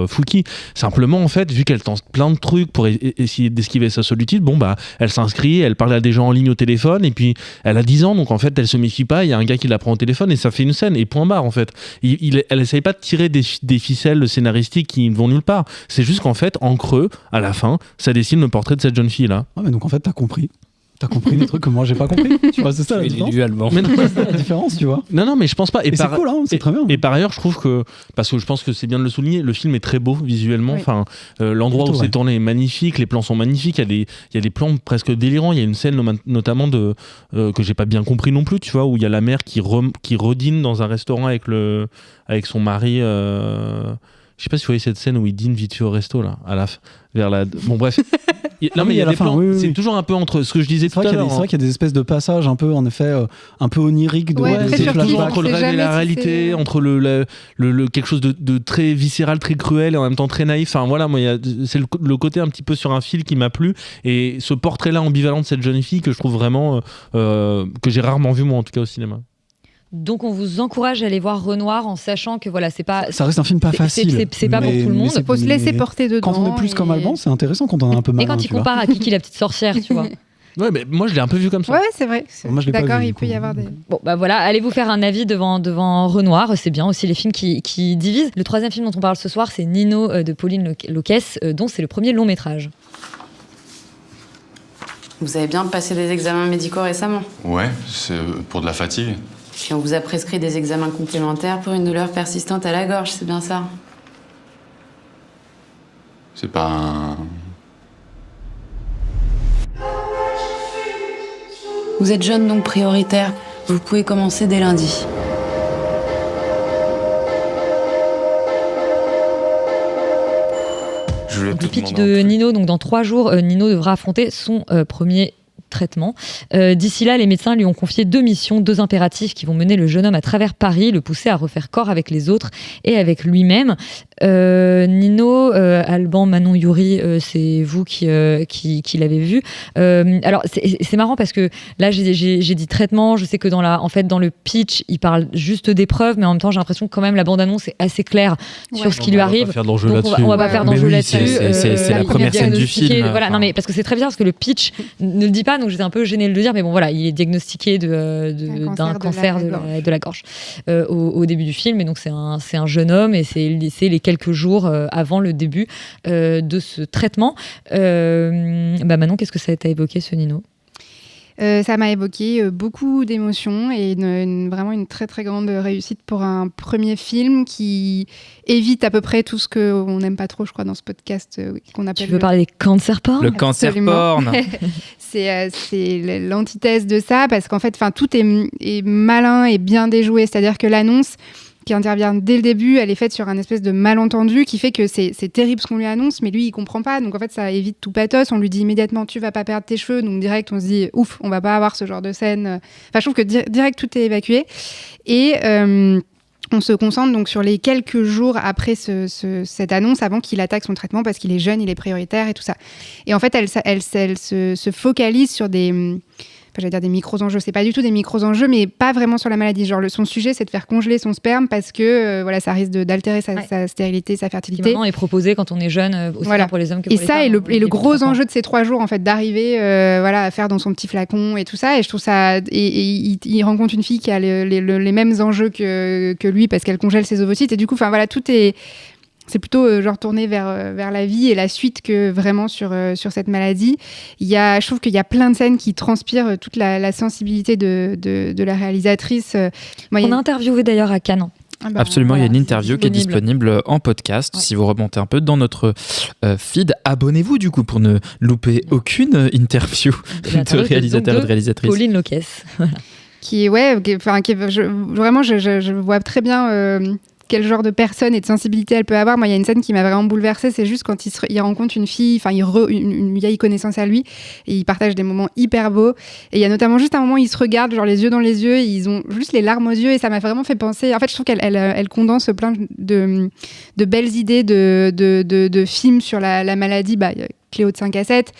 Fouki. Simplement en fait, vu qu'elle tente plein de trucs pour essayer d'esquiver sa solitude, elle s'inscrit, elle parle à des gens en ligne au téléphone et puis elle a 10 ans, donc en fait elle se méfie pas, il y a un gars qui la prend au téléphone et ça fait une scène et point barre en fait. Elle essaye pas de tirer des ficelles scénaristiques qui ne vont nulle part. C'est juste qu'en fait, en creux, à la fin, ça dessine le portrait de cette jeune fille là. Mais donc en fait t'as compris des trucs que moi j'ai pas compris, tu vois, c'est ça la différence. Mais non, c'est ça la différence, tu vois. Non, mais je pense pas. Et c'est cool, hein, c'est très bien. Et par ailleurs, je trouve que, parce que je pense que c'est bien de le souligner, le film est très beau visuellement. Oui. Enfin, l'endroit où c'est tourné est magnifique, les plans sont magnifiques. Il y a des plans presque délirants. Il y a une scène notamment que j'ai pas bien compris non plus, tu vois, où il y a la mère qui redîne dans un restaurant avec son mari. Je sais pas si vous voyez cette scène où il dîne vite fait au resto là, bon bref. Non mais il y a des plans. Oui. C'est toujours un peu entre ce que je disais tout à l'heure. C'est vrai qu'il y a des espèces de passages un peu, en effet, un peu oniriques c'est toujours entre le rêve et la réalité, entre quelque chose de très viscéral, très cruel et en même temps très naïf. Enfin voilà, moi c'est le côté un petit peu sur un fil qui m'a plu et ce portrait-là ambivalent de cette jeune fille que je trouve vraiment que j'ai rarement vu moi en tout cas au cinéma. Donc on vous encourage à aller voir Renoir en sachant que voilà, c'est pas. Ça reste un film pas facile. C'est pas pour tout le monde. Il faut se laisser porter dedans. Quand on est plus comme Alban, c'est intéressant quand on a un peu mal. Et quand il compare à Kiki la petite sorcière, tu vois. Ouais, mais moi je l'ai un peu vu comme ça. Ouais, c'est vrai. Moi, je l'ai d'accord, pas vu, il peut y avoir des. Bon, voilà, allez vous faire un avis devant Renoir. C'est bien aussi les films qui divisent. Le troisième film dont on parle ce soir, c'est Nino de Pauline Loquès, dont c'est le premier long métrage. Vous avez bien passé des examens médicaux récemment? Ouais, c'est pour de la fatigue. Et on vous a prescrit des examens complémentaires pour une douleur persistante à la gorge, c'est bien ça? C'est pas un... Vous êtes jeune donc prioritaire. Vous pouvez commencer dès lundi. Le pitch de Nino, donc dans 3 jours, Nino devra affronter son premier traitement. D'ici là, les médecins lui ont confié 2 missions, 2 impératifs qui vont mener le jeune homme à travers Paris, le pousser à refaire corps avec les autres et avec lui-même. Nino, Alban, Manon, Yuri, c'est vous qui l'avez vu. Alors, c'est marrant parce que là, j'ai dit traitement. Je sais que dans le pitch, il parle juste d'épreuves, mais en même temps, j'ai l'impression que quand même la bande-annonce est assez claire sur ce qui lui arrive. On va pas faire d'enjeu là-dessus. C'est la première scène du film. Voilà, non, mais parce que c'est très bien, parce que le pitch ne le dit pas, donc j'étais un peu gênée de le dire, mais bon, voilà, il est diagnostiqué d'un cancer de la gorge au début du film, et donc c'est un jeune homme, et c'est les quelques jours avant le début de ce traitement. Manon, qu'est-ce que ça t'a évoqué, ce Nino ? Ça m'a évoqué beaucoup d'émotions et vraiment une très très grande réussite pour un premier film qui évite à peu près tout ce qu'on n'aime pas trop, je crois, dans ce podcast qu'on appelle... Tu veux parler des cancer porn ? Le cancer porn. C'est l'antithèse de ça, parce qu'en fait, tout est malin et bien déjoué. C'est-à-dire que l'annonce qui intervient dès le début, elle est faite sur un espèce de malentendu qui fait que c'est terrible ce qu'on lui annonce, mais lui, il comprend pas. Donc en fait, ça évite tout pathos. On lui dit immédiatement, tu vas pas perdre tes cheveux. Donc direct, on se dit, ouf, on va pas avoir ce genre de scène. Enfin, je trouve que direct, tout est évacué. Et on se concentre donc sur les quelques jours après cette annonce, avant qu'il attaque son traitement, parce qu'il est jeune, il est prioritaire et tout ça. Et en fait, elle se focalise sur des micro-enjeux. C'est pas du tout des micro-enjeux, mais pas vraiment sur la maladie. Genre, son sujet, c'est de faire congeler son sperme parce que ça risque d'altérer sa stérilité, sa fertilité. Qui maintenant est proposé quand on est jeune, aussi bien pour les hommes que pour les femmes. Et le gros enjeu de ces 3 jours, en fait, d'arriver à faire dans son petit flacon et tout ça. Et je trouve ça... Et il rencontre une fille qui a les mêmes enjeux que lui parce qu'elle congèle ses ovocytes. Et du coup, tout est... C'est plutôt tourné vers la vie et la suite que vraiment sur cette maladie. Je trouve qu'il y a plein de scènes qui transpirent toute la sensibilité de la réalisatrice. On a interviewé d'ailleurs à Cannes. Absolument, il y a une interview qui est disponible en podcast. Ouais. Si vous remontez un peu dans notre feed, abonnez-vous du coup pour ne louper aucune interview de réalisateur et de réalisatrice. Pauline Loquès. Vraiment, je vois très bien quel genre de personne et de sensibilité elle peut avoir. Moi, il y a une scène qui m'a vraiment bouleversée, c'est juste quand il rencontre une fille, enfin une vieille connaissance à lui, et ils partagent des moments hyper beaux. Et il y a notamment juste un moment où ils se regardent, genre les yeux dans les yeux, et ils ont juste les larmes aux yeux, et ça m'a vraiment fait penser. En fait, je trouve qu'elle condense plein de belles idées de films sur la maladie. Cléo de 5 à 7.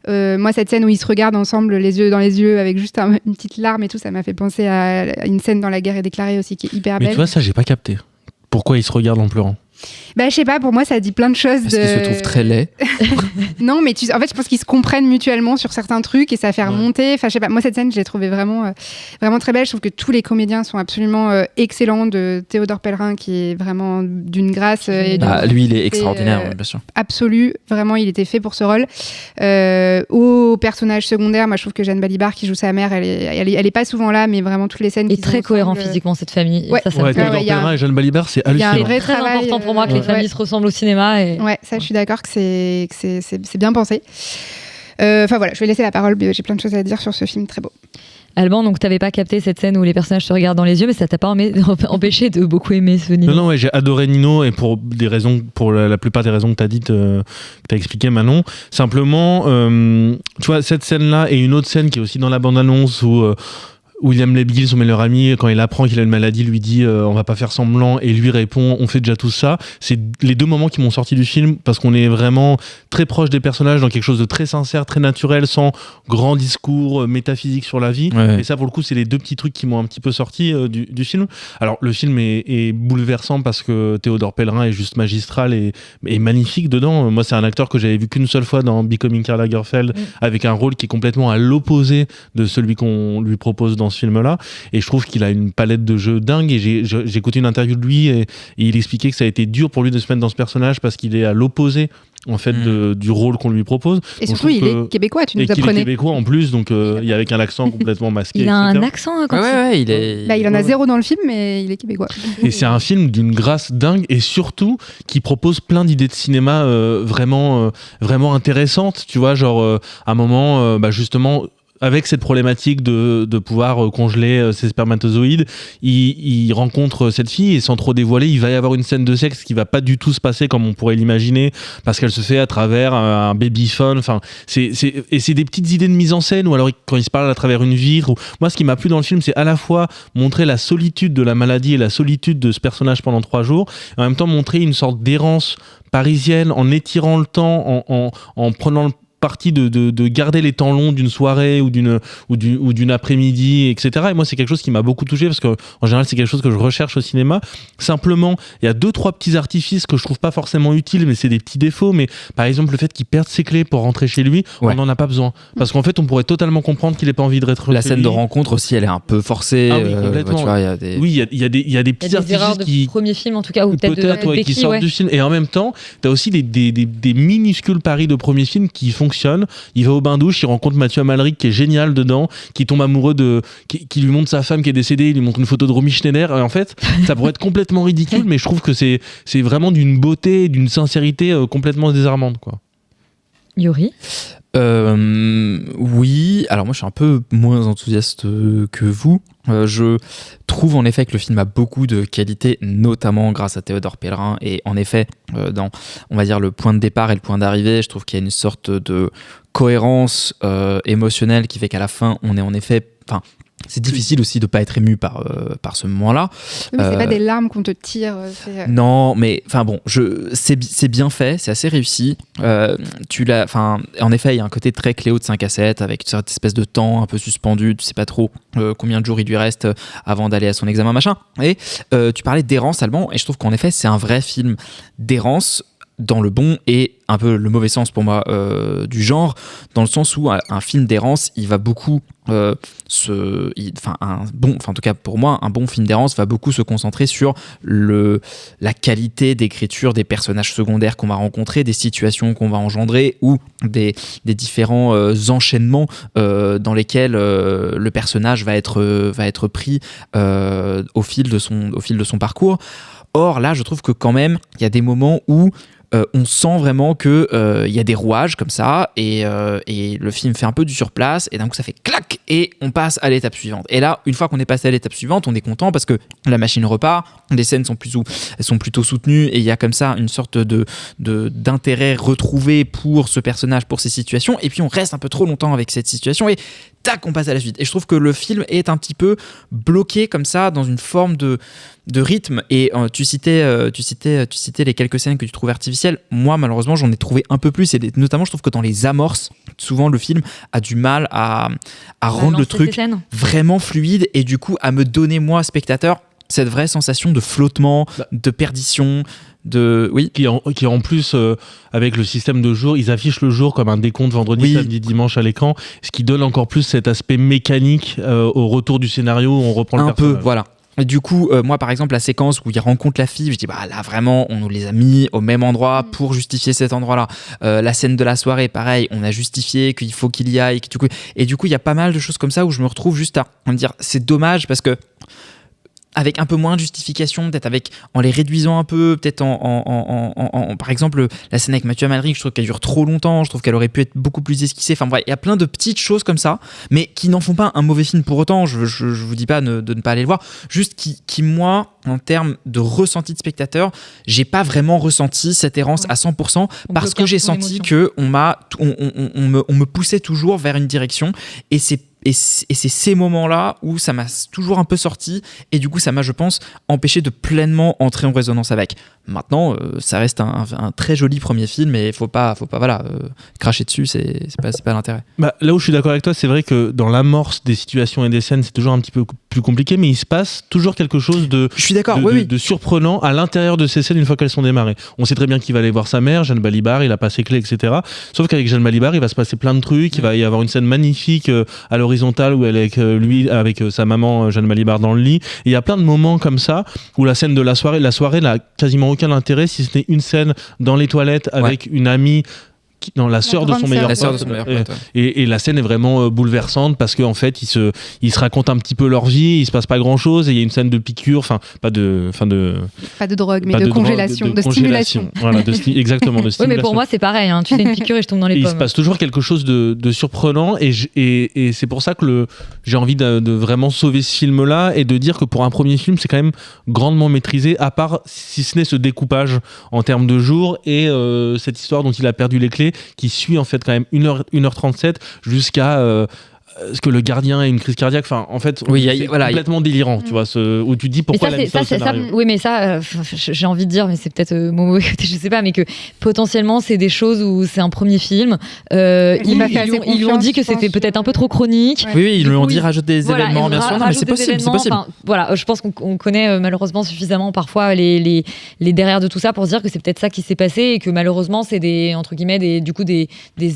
Moi, cette scène où ils se regardent ensemble, les yeux dans les yeux, avec juste une petite larme et tout, ça m'a fait penser à une scène dans La guerre est déclarée aussi, qui est hyper belle. Mais tu vois, ça, j'ai pas capté. Pourquoi ils se regardent en pleurant ? Je sais pas, pour moi ça dit plein de choses. Parce qu'ils se trouvent très laids. Non, mais en fait, je pense qu'ils se comprennent mutuellement sur certains trucs et ça fait remonter. Enfin, je sais pas, moi cette scène, je l'ai trouvée vraiment très belle. Je trouve que tous les comédiens sont absolument excellents. De Théodore Pellerin, qui est vraiment d'une grâce. Lui, il est extraordinaire, bien sûr. Absolu, vraiment, il était fait pour ce rôle. Au personnage secondaire, moi je trouve que Jeanne Balibar, qui joue sa mère, elle est pas souvent là, mais vraiment toutes les scènes. Et très cohérent physiquement, cette famille. Ouais, Théodore Pellerin et Jeanne Balibar, c'est hallucinant. Il y a un vrai très travail important pour moi que les familles se ressemblent au cinéma. Ouais, ça je suis d'accord que c'est bien pensé. Enfin voilà, je vais laisser la parole, j'ai plein de choses à dire sur ce film très beau. Alban, donc t'avais pas capté cette scène où les personnages se regardent dans les yeux, mais ça t'a pas empêché de beaucoup aimer ce Nino? Non, j'ai adoré Nino, et pour la plupart des raisons que t'as dites, que t'as expliqué Manon. Simplement, tu vois, cette scène-là et une autre scène qui est aussi dans la bande-annonce où William Lebguil, son meilleur ami, quand il apprend qu'il a une maladie, lui dit on va pas faire semblant, et lui répond on fait déjà tout ça. C'est les deux moments qui m'ont sorti du film, parce qu'on est vraiment très proche des personnages, dans quelque chose de très sincère, très naturel, sans grand discours métaphysique sur la vie. Ouais. Et ça, pour le coup, c'est les deux petits trucs qui m'ont un petit peu sorti du film. Alors le film est bouleversant parce que Théodore Pellerin est juste magistral et magnifique dedans. Moi, c'est un acteur que j'avais vu qu'une seule fois dans Becoming Karl Lagerfeld, avec un rôle qui est complètement à l'opposé de celui qu'on lui propose dans ce film-là, et je trouve qu'il a une palette de jeux dingue. Et j'ai écouté une interview de lui, et il expliquait que ça a été dur pour lui de se mettre dans ce personnage parce qu'il est à l'opposé en fait du rôle qu'on lui propose. Et donc, surtout il est québécois, tu nous apprenais. Il est québécois en plus, donc il est avec un accent complètement masqué. Il a un accent quand il en a zéro dans le film, mais il est québécois. Et c'est un film d'une grâce dingue, et surtout qui propose plein d'idées de cinéma vraiment intéressantes, tu vois, genre à un moment justement, avec cette problématique de pouvoir congeler ses spermatozoïdes, il rencontre cette fille, et sans trop dévoiler, il va y avoir une scène de sexe qui va pas du tout se passer comme on pourrait l'imaginer, parce qu'elle se fait à travers un babyphone. Enfin, c'est des petites idées de mise en scène, ou alors quand il se parle à travers une vitre. Moi, ce qui m'a plu dans le film, c'est à la fois montrer la solitude de la maladie et la solitude de ce personnage pendant 3 jours, et en même temps montrer une sorte d'errance parisienne en étirant le temps, en prenant le partie de garder les temps longs d'une soirée ou d'une après-midi, etc. Et moi, c'est quelque chose qui m'a beaucoup touché, parce que en général, c'est quelque chose que je recherche au cinéma. Simplement, il y a 2-3 petits artifices que je trouve pas forcément utiles, mais c'est des petits défauts. Mais par exemple, le fait qu'il perde ses clés pour rentrer chez lui, on n'en a pas besoin, parce qu'en fait, on pourrait totalement comprendre qu'il ait pas envie de rentrer. La scène de rencontre aussi, elle est un peu forcée. Ah oui, complètement. Tu vois, il y a des petits artifices qui premier film en tout cas, ou peut-être qui sortent du film. Et en même temps, t'as aussi des minuscules paris de premier film qui fonctionnent. Il va au bain-douche, il rencontre Mathieu Amalric qui est génial dedans, qui tombe amoureux qui lui montre sa femme qui est décédée, il lui montre une photo de Romy Schneider, et en fait ça pourrait être complètement ridicule, mais je trouve que c'est vraiment d'une beauté, d'une sincérité complètement désarmante, quoi. Yuri? Oui, alors moi je suis un peu moins enthousiaste que vous. Je trouve en effet que le film a beaucoup de qualités, notamment grâce à Théodore Pellerin, et en effet dans, on va dire, le point de départ et le point d'arrivée, je trouve qu'il y a une sorte de cohérence émotionnelle qui fait qu'à la fin on est en effet, enfin, c'est difficile aussi de pas être ému par ce moment-là. Mais c'est pas des larmes qu'on te tire. Non, mais enfin bon, c'est bien fait, c'est assez réussi. En effet, il y a un côté très Cléo de 5 à 7, avec cette espèce de temps un peu suspendu, tu sais pas trop combien de jours il lui reste avant d'aller à son examen, machin. Et tu parlais d'errance, Alban, et je trouve qu'en effet, c'est un vrai film d'errance, dans le bon et un peu le mauvais sens pour moi du genre, dans le sens où un film d'errance, il va beaucoup en tout cas pour moi, un bon film d'errance va beaucoup se concentrer sur la qualité d'écriture des personnages secondaires qu'on va rencontrer, des situations qu'on va engendrer, ou des différents enchaînements dans lesquels le personnage va être pris au fil de son parcours. Or là, je trouve que quand même, il y a des moments où on sent vraiment que y a des rouages comme ça et le film fait un peu du surplace et d'un coup ça fait clac et on passe à l'étape suivante. Et là, une fois qu'on est passé à l'étape suivante, on est content parce que la machine repart, les scènes sont plutôt soutenues et il y a comme ça une sorte d'intérêt retrouvé pour ce personnage, pour ces situations, et puis on reste un peu trop longtemps avec cette situation et tac, on passe à la suite. Et je trouve que le film est un petit peu bloqué comme ça dans une forme de rythme. Et tu citais les quelques scènes que tu trouves artificielles. Moi, malheureusement, j'en ai trouvé un peu plus. Et notamment, je trouve que dans les amorces, souvent le film a du mal à rendre le truc vraiment fluide et du coup à me donner, moi, spectateur, cette vraie sensation de flottement, de perdition. Qui en plus avec le système de jour, ils affichent le jour comme un décompte vendredi, samedi, dimanche à l'écran, ce qui donne encore plus cet aspect mécanique au retour du scénario où on reprend le personnage. Un peu, voilà. Et du coup, moi par exemple, la séquence où il rencontre la fille, je dis bah là vraiment, on nous les a mis au même endroit pour justifier cet endroit-là. La scène de la soirée, pareil, on a justifié qu'il faut qu'il y aille. Et du coup, il y a pas mal de choses comme ça où je me retrouve juste à me dire c'est dommage parce que avec un peu moins de justification, peut-être en les réduisant un peu, peut-être en par exemple la scène avec Mathieu Amalric, je trouve qu'elle dure trop longtemps, je trouve qu'elle aurait pu être beaucoup plus esquissée. Enfin bref, il y a plein de petites choses comme ça, mais qui n'en font pas un mauvais film pour autant. Je vous dis pas de ne pas aller le voir, juste qui moi, en termes de ressenti de spectateur, j'ai pas vraiment ressenti cette errance à 100% parce que j'ai senti que on me poussait toujours vers une direction et c'est ces moments-là où ça m'a toujours un peu sorti et du coup ça m'a, je pense, empêché de pleinement entrer en résonance avec. Maintenant, ça reste un très joli premier film et faut pas cracher dessus, c'est pas l'intérêt. Bah, là où je suis d'accord avec toi, c'est vrai que dans l'amorce des situations et des scènes, c'est toujours un petit peu plus compliqué, mais il se passe toujours quelque chose de surprenant à l'intérieur de ces scènes une fois qu'elles sont démarrées. On sait très bien qu'il va aller voir sa mère, Jeanne Balibar, il a pas ses clés, etc. Sauf qu'avec Jeanne Balibar, il va se passer plein de trucs, il va y avoir une scène magnifique à l'horizontale où elle est avec sa maman Jeanne Balibar dans le lit. Et il y a plein de moments comme ça où la scène de la soirée n'a quasiment aucun intérêt si ce n'est une scène dans les toilettes avec une amie la sœur de son meilleur pote. Et la scène est vraiment bouleversante parce qu'en fait ils se racontent un petit peu leur vie, il se passe pas grand chose et il y a une scène de piqûre, pas de drogue mais de congélation, de stimulation. Voilà, exactement, de stimulation. Oui, mais pour moi c'est pareil, tu fais une piqûre et je tombe dans les pommes. Il se passe toujours quelque chose de surprenant et c'est pour ça que j'ai envie de vraiment sauver ce film là et de dire que pour un premier film c'est quand même grandement maîtrisé, à part si ce n'est ce découpage en termes de jours et cette histoire dont il a perdu les clés qui suit en fait quand même 1h37 jusqu'à ce que le gardien ait une crise cardiaque. Enfin, en fait, c'est complètement délirant, tu vois, où tu te dis pourquoi elle a mis ça au scénario. Oui, mais ça, j'ai envie de dire, mais c'est peut-être mon mauvais côté, je sais pas, mais que potentiellement, c'est des choses où c'est un premier film. Ils lui ont dit que c'était peut-être un peu trop chronique. Oui, ils lui ont dit rajouter des événements, bien sûr. Non, mais c'est possible. Voilà, je pense qu'on connaît malheureusement suffisamment parfois les derrières de tout ça pour se dire que c'est peut-être ça qui s'est passé et que malheureusement, c'est des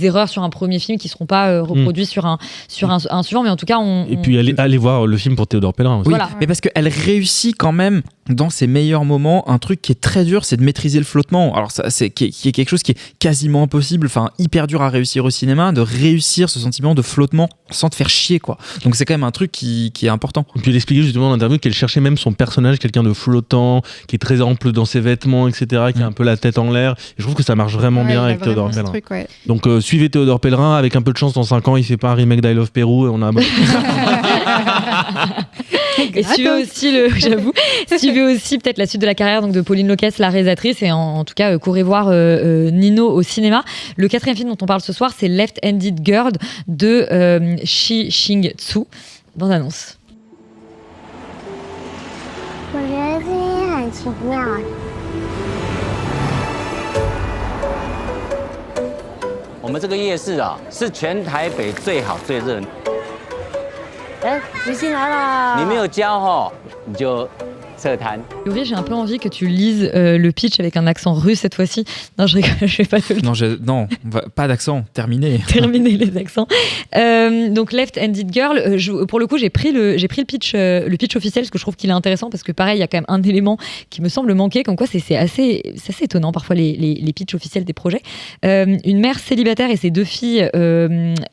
erreurs sur un premier film qui seront pas reproduits sur un suivant, mais en tout cas et puis allez voir le film pour Théodore Pellerin aussi. Oui, voilà. Mais parce qu'elle réussit quand même dans ses meilleurs moments. Un truc qui est très dur, c'est de maîtriser le flottement. Alors ça, c'est quelque chose qui est quasiment impossible, enfin hyper dur à réussir au cinéma, de réussir ce sentiment de flottement sans te faire chier, quoi. Donc c'est quand même un truc qui est important. Et puis elle expliquait justement dans l'interview qu'elle cherchait même son personnage, quelqu'un de flottant, qui est très ample dans ses vêtements, etc., qui a un peu la tête en l'air. Et je trouve que ça marche vraiment bien avec Théodore Pellerin. Donc suivez Théodore Pellerin, avec un peu de chance dans 5 ans, il fait pas un remake d'I Love Pérou et on a et suivez aussi peut-être la suite de la carrière donc de Pauline Loquès, la réalisatrice, et en tout cas courez voir Nino au cinéma. Le 4e film dont on parle ce soir, c'est Left-Handed Girl de Shi Shing-tsu. Bande annonce. 我们这个夜市啊，是全台北最好最热闹。哎，你进来了。你没有教哈，你就侧摊。Laurie, j'ai un peu envie que tu lises le pitch avec un accent russe cette fois-ci. Non, je rigole, je vais pas te le dire. Non, pas d'accent, terminé. Terminé les accents. Donc Left-Handed Girl, pour le coup, j'ai pris le pitch officiel parce que je trouve qu'il est intéressant parce que pareil, il y a quand même un élément qui me semble manquer, comme quoi c'est assez étonnant parfois les pitchs officiels des projets. Une mère célibataire et ses 2 filles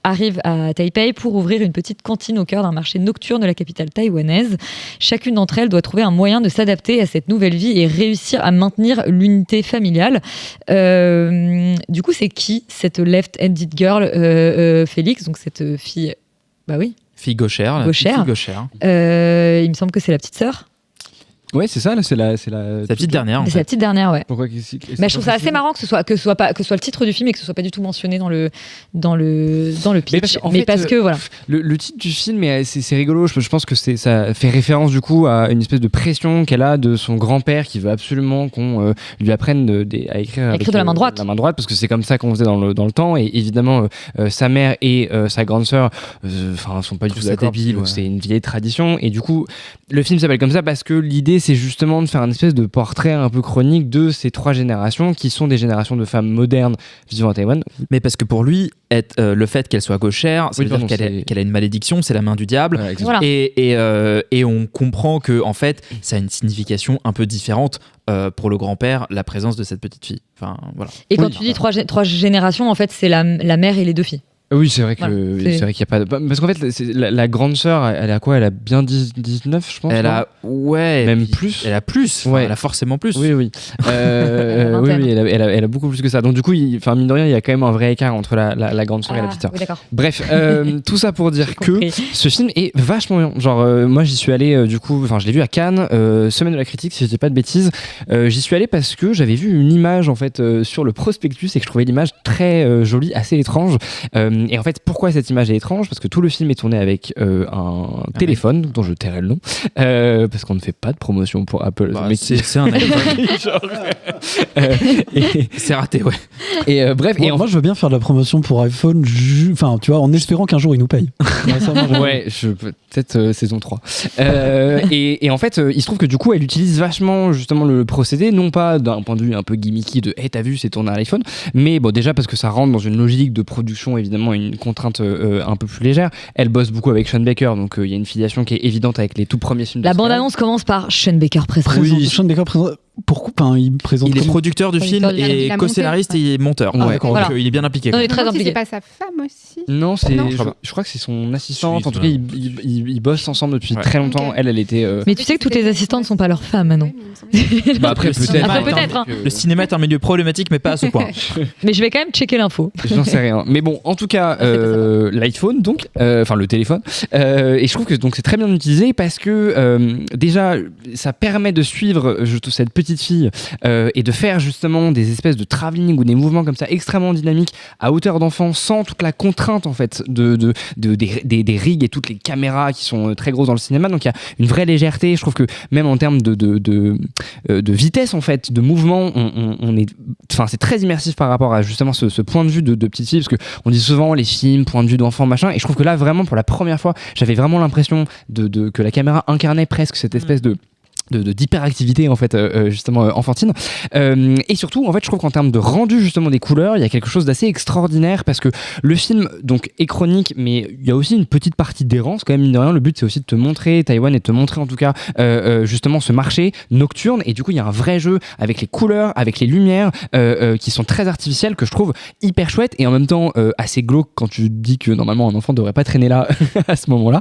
arrivent à Taipei pour ouvrir une petite cantine au cœur d'un marché nocturne de la capitale taïwanaise. Chacune d'entre elles doit trouver un moyen moyen de s'adapter à cette nouvelle vie et réussir à maintenir l'unité familiale. Du coup, c'est qui cette left-handed girl, Félix, donc cette fille... Bah oui. Fille gauchère. Gauchère. Fille gauchère. Il me semble que c'est la petite sœur. Ouais, c'est ça, là, c'est la petite dernière. C'est la petite dernière, ouais. Pourquoi Mais je trouve ça assez marrant que ce soit le titre du film et que ce soit pas du tout mentionné dans le pitch. Mais parce que voilà. Le titre du film, c'est rigolo. Je pense que ça fait référence du coup à une espèce de pression qu'elle a de son grand-père qui veut absolument qu'on lui apprenne à écrire de la main droite. La main droite, parce que c'est comme ça qu'on faisait dans le temps. Et évidemment, sa mère et sa grande sœur, sont pas du tout d'accord. C'est une vieille tradition. Et du coup, le film s'appelle comme ça parce que l'idée, c'est justement de faire une espèce de portrait un peu chronique de ces 3 générations qui sont des générations de femmes modernes vivant à Taïwan. Mais parce que pour lui, le fait qu'elle soit gauchère, ça veut dire qu'elle a une malédiction, c'est la main du diable. Voilà. Et on comprend que en fait, ça a une signification un peu différente pour le grand-père, la présence de cette petite fille. Enfin, voilà. Et quand tu dis 3 générations, en fait, c'est la mère et les 2 filles. Oui, c'est vrai c'est vrai qu'il y a pas de... Parce qu'en fait, la grande sœur, elle a quoi? Elle a bien 19, je pense. Même plus. Elle a plus. Ouais. Elle a forcément plus. Oui. Oui, elle a beaucoup plus que ça. Donc du coup, mine de rien, il y a quand même un vrai écart entre la grande sœur et la petite sœur. Oui, d'accord. Bref, tout ça pour dire que ce film est vachement bien. Genre, moi, j'y suis allé je l'ai vu à Cannes, semaine de la critique, si je dis pas de bêtises. J'y suis allé parce que j'avais vu une image en fait sur le prospectus et que je trouvais l'image très jolie, assez étrange. Et en fait, pourquoi cette image est étrange? Parce que tout le film est tourné avec un téléphone dont je tairai le nom, parce qu'on ne fait pas de promotion pour Apple. Mais c'est un iPhone. C'est raté, ouais. Et bref, moi je veux bien faire de la promotion pour iPhone, tu vois, en espérant qu'un jour ils nous payent. Ouais, peut-être saison 3. Et en fait, il se trouve que du coup, elle utilise vachement justement le procédé, non pas d'un point de vue un peu gimmicky de t'as vu, c'est tourné à l'iPhone, mais bon, déjà parce que ça rentre dans une logique de production, évidemment, une contrainte un peu plus légère. Elle bosse beaucoup avec Sean Baker, donc il y a une filiation qui est évidente avec les tout premiers films. La bande-annonce commence par Sean Baker présente. Oui, Sean Baker présente. Pourquoi il présente? Il est producteur du film et co-scénariste et monteur. Ah, d'accord. Donc il est bien impliqué. Non, il est très impliqué. C'est pas sa femme aussi? Non, je crois que c'est son assistante. En tout cas, ils bossent ensemble depuis très longtemps. Okay. Elle était. Mais tu sais que toutes les assistantes sont pas leurs femmes maintenant. Après peut-être. Le cinéma est un milieu problématique, mais pas à ce point. Mais je vais quand même checker l'info. J'en sais rien. Mais bon, en tout cas, l'iPhone, donc, le téléphone. Et je trouve que donc c'est très bien utilisé parce que déjà, ça permet de suivre cette petite fille et de faire justement des espèces de travelling ou des mouvements comme ça extrêmement dynamiques à hauteur d'enfant sans toute la contrainte en fait des rigs et toutes les caméras qui sont très grosses dans le cinéma. Donc il y a une vraie légèreté. Je trouve que même en termes de vitesse en fait, de mouvement, c'est très immersif par rapport à justement ce point de vue de petite fille, parce que on dit souvent les films point de vue d'enfant machin, et je trouve que là vraiment pour la première fois j'avais vraiment l'impression que la caméra incarnait presque cette espèce d'hyperactivité en fait justement enfantine, et surtout en fait je trouve qu'en termes de rendu justement des couleurs il y a quelque chose d'assez extraordinaire, parce que le film donc est chronique, mais il y a aussi une petite partie d'errance quand même, mine de rien. Le but c'est aussi de te montrer Taïwan et de te montrer en tout cas justement ce marché nocturne, et du coup il y a un vrai jeu avec les couleurs, avec les lumières qui sont très artificielles, que je trouve hyper chouette et en même temps assez glauque quand tu dis que normalement un enfant devrait pas traîner là à ce moment là.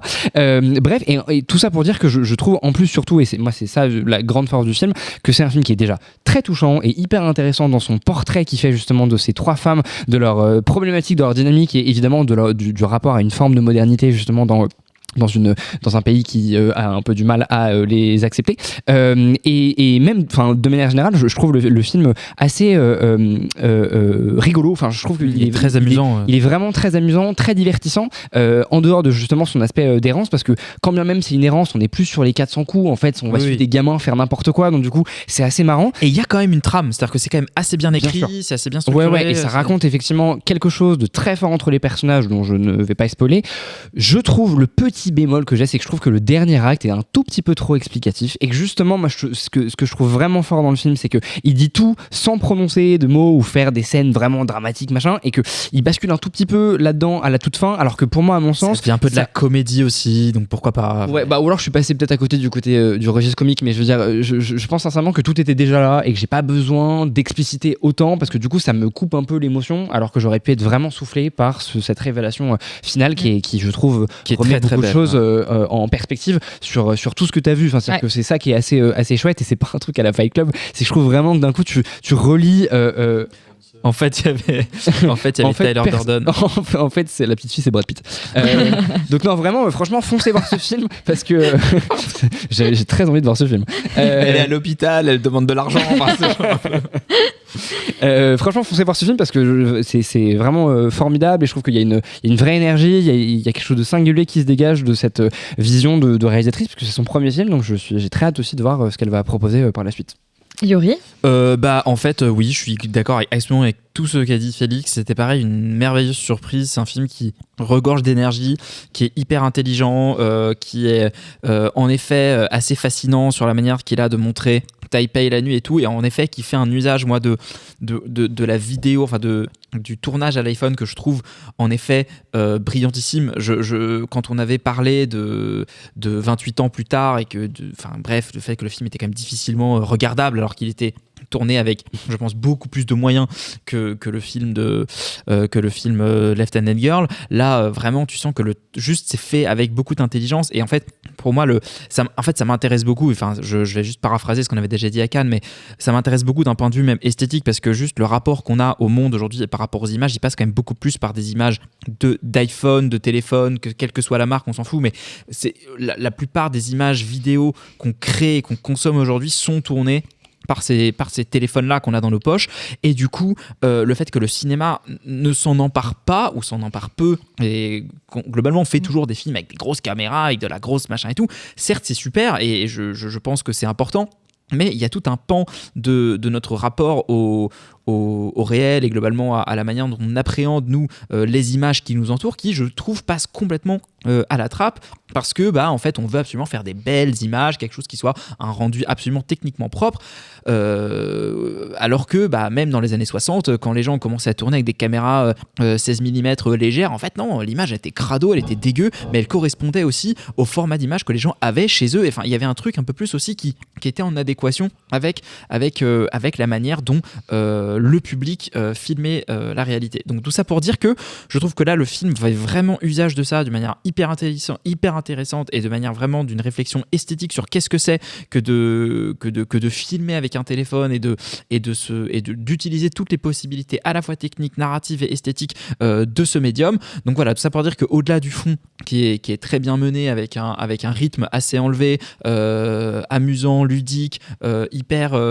Bref, et tout ça pour dire que je trouve en plus surtout, et c'est ça la grande force du film, que c'est un film qui est déjà très touchant et hyper intéressant dans son portrait qui fait justement de ces 3 femmes, de leur problématique, de leur dynamique, et évidemment du rapport à une forme de modernité justement dans un pays qui a un peu du mal à les accepter, et même de manière générale je trouve le film assez rigolo. Je trouve qu'il est très amusant. Il est vraiment très amusant, très divertissant, en dehors de justement son aspect d'errance, parce que quand bien même c'est une errance, on est plus sur les 400 coups en fait, on va suivre des gamins faire n'importe quoi, donc du coup c'est assez marrant, et il y a quand même une trame, c'est-à-dire que c'est quand même assez bien écrit, c'est assez bien structuré, et ça raconte effectivement quelque chose de très fort entre les personnages dont je ne vais pas spoiler. Je trouve le petit bémol que j'ai, c'est que je trouve que le dernier acte est un tout petit peu trop explicatif, et que justement moi ce que je trouve vraiment fort dans le film, c'est que il dit tout sans prononcer de mots ou faire des scènes vraiment dramatiques machin, et que il bascule un tout petit peu là-dedans à la toute fin, alors que pour moi à mon sens il y a un peu de la comédie aussi, donc pourquoi pas. Ou alors je suis passé peut-être à côté du côté du registre comique, mais je veux dire je pense sincèrement que tout était déjà là et que j'ai pas besoin d'expliciter autant, parce que du coup ça me coupe un peu l'émotion, alors que j'aurais pu être vraiment soufflé par cette révélation finale qui je trouve qui est très très belle. choses en perspective sur tout ce que tu as vu. Enfin, c'est-à-dire que c'est ça qui est assez chouette, et c'est pas un truc à la Fight Club. C'est que je trouve vraiment que d'un coup tu relis. En fait, il y avait Tyler Durden. En fait, c'est la petite fille, c'est Brad Pitt. Donc non, vraiment, franchement, foncez voir ce film parce que j'ai très envie de voir ce film. Elle est à l'hôpital, elle demande de l'argent. Franchement, foncez voir ce film parce que c'est vraiment formidable, et je trouve qu'il y a une vraie énergie, il y a quelque chose de singulier qui se dégage de cette vision de réalisatrice, parce que c'est son premier film, donc j'ai très hâte aussi de voir ce qu'elle va proposer par la suite. Yuri? En fait, oui, je suis d'accord avec tout ce qu'a dit Félix. C'était pareil, une merveilleuse surprise. C'est un film qui regorge d'énergie, qui est hyper intelligent, qui est en effet assez fascinant sur la manière qu'il a de montrer Taipei la nuit et tout, et en effet qui fait un usage, moi, de la vidéo, enfin du tournage à l'iPhone, que je trouve en effet brillantissime. Quand on avait parlé de 28 ans plus tard, et que bref, le fait que le film était quand même difficilement regardable alors qu'il était tourné avec, je pense, beaucoup plus de moyens que le film Left-Handed Girl. Là, vraiment, tu sens que juste c'est fait avec beaucoup d'intelligence, et en fait, pour moi, ça m'intéresse beaucoup. Enfin, je vais juste paraphraser ce qu'on avait déjà dit à Cannes, mais ça m'intéresse beaucoup d'un point de vue même esthétique, parce que juste le rapport qu'on a au monde aujourd'hui par rapport aux images, il passe quand même beaucoup plus par des images d'iPhone, de téléphone, quelle que soit la marque, on s'en fout, mais c'est la plupart des images vidéo qu'on crée et qu'on consomme aujourd'hui sont tournées par ces téléphones-là qu'on a dans nos poches, et du coup le fait que le cinéma ne s'en empare pas, ou s'en empare peu, et globalement on fait toujours des films avec des grosses caméras, avec de la grosse machin et tout, certes c'est super, et je pense que c'est important, mais il y a tout un pan de notre rapport au réel, et globalement à la manière dont on appréhende nous les images qui nous entourent, qui je trouve passe complètement à la trappe, parce que en fait on veut absolument faire des belles images, quelque chose qui soit un rendu absolument techniquement propre, alors que même dans les années 60, quand les gens ont commencé à tourner avec des caméras 16 mm légères, en fait non, l'image était crado, elle était dégueu, mais elle correspondait aussi au format d'image que les gens avaient chez eux. Enfin, il y avait un truc un peu plus aussi qui était en adéquation avec la manière dont le public filmait la réalité. Donc tout ça pour dire que je trouve que là le film fait vraiment usage de ça d'une manière hyper intéressante, et de manière vraiment d'une réflexion esthétique sur qu'est-ce que c'est que de filmer avec un téléphone, et d'utiliser toutes les possibilités à la fois techniques, narratives et esthétiques de ce médium. Donc voilà, tout ça pour dire qu'au-delà du fond qui est très bien mené, avec un rythme assez enlevé, amusant, ludique, hyper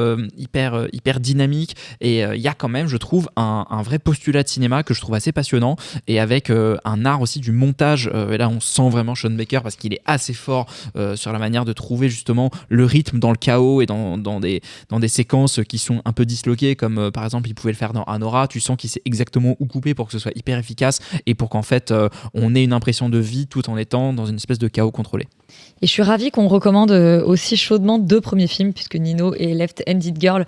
dynamique, et il y a quand même, je trouve, un vrai postulat de cinéma que je trouve assez passionnant, et avec un art aussi du montage, et là on sent vraiment Sean Baker, parce qu'il est assez fort sur la manière de trouver justement le rythme dans le chaos, et dans des séquences qui sont un peu disloquées, comme par exemple il pouvait le faire dans Anora. Tu sens qu'il sait exactement où couper pour que ce soit hyper efficace, et pour qu'en fait on ait une impression de vie tout en étant dans une espèce de chaos contrôlé. Et je suis ravie qu'on recommande aussi chaudement 2 premiers films, puisque Nino et Left-Handed Girl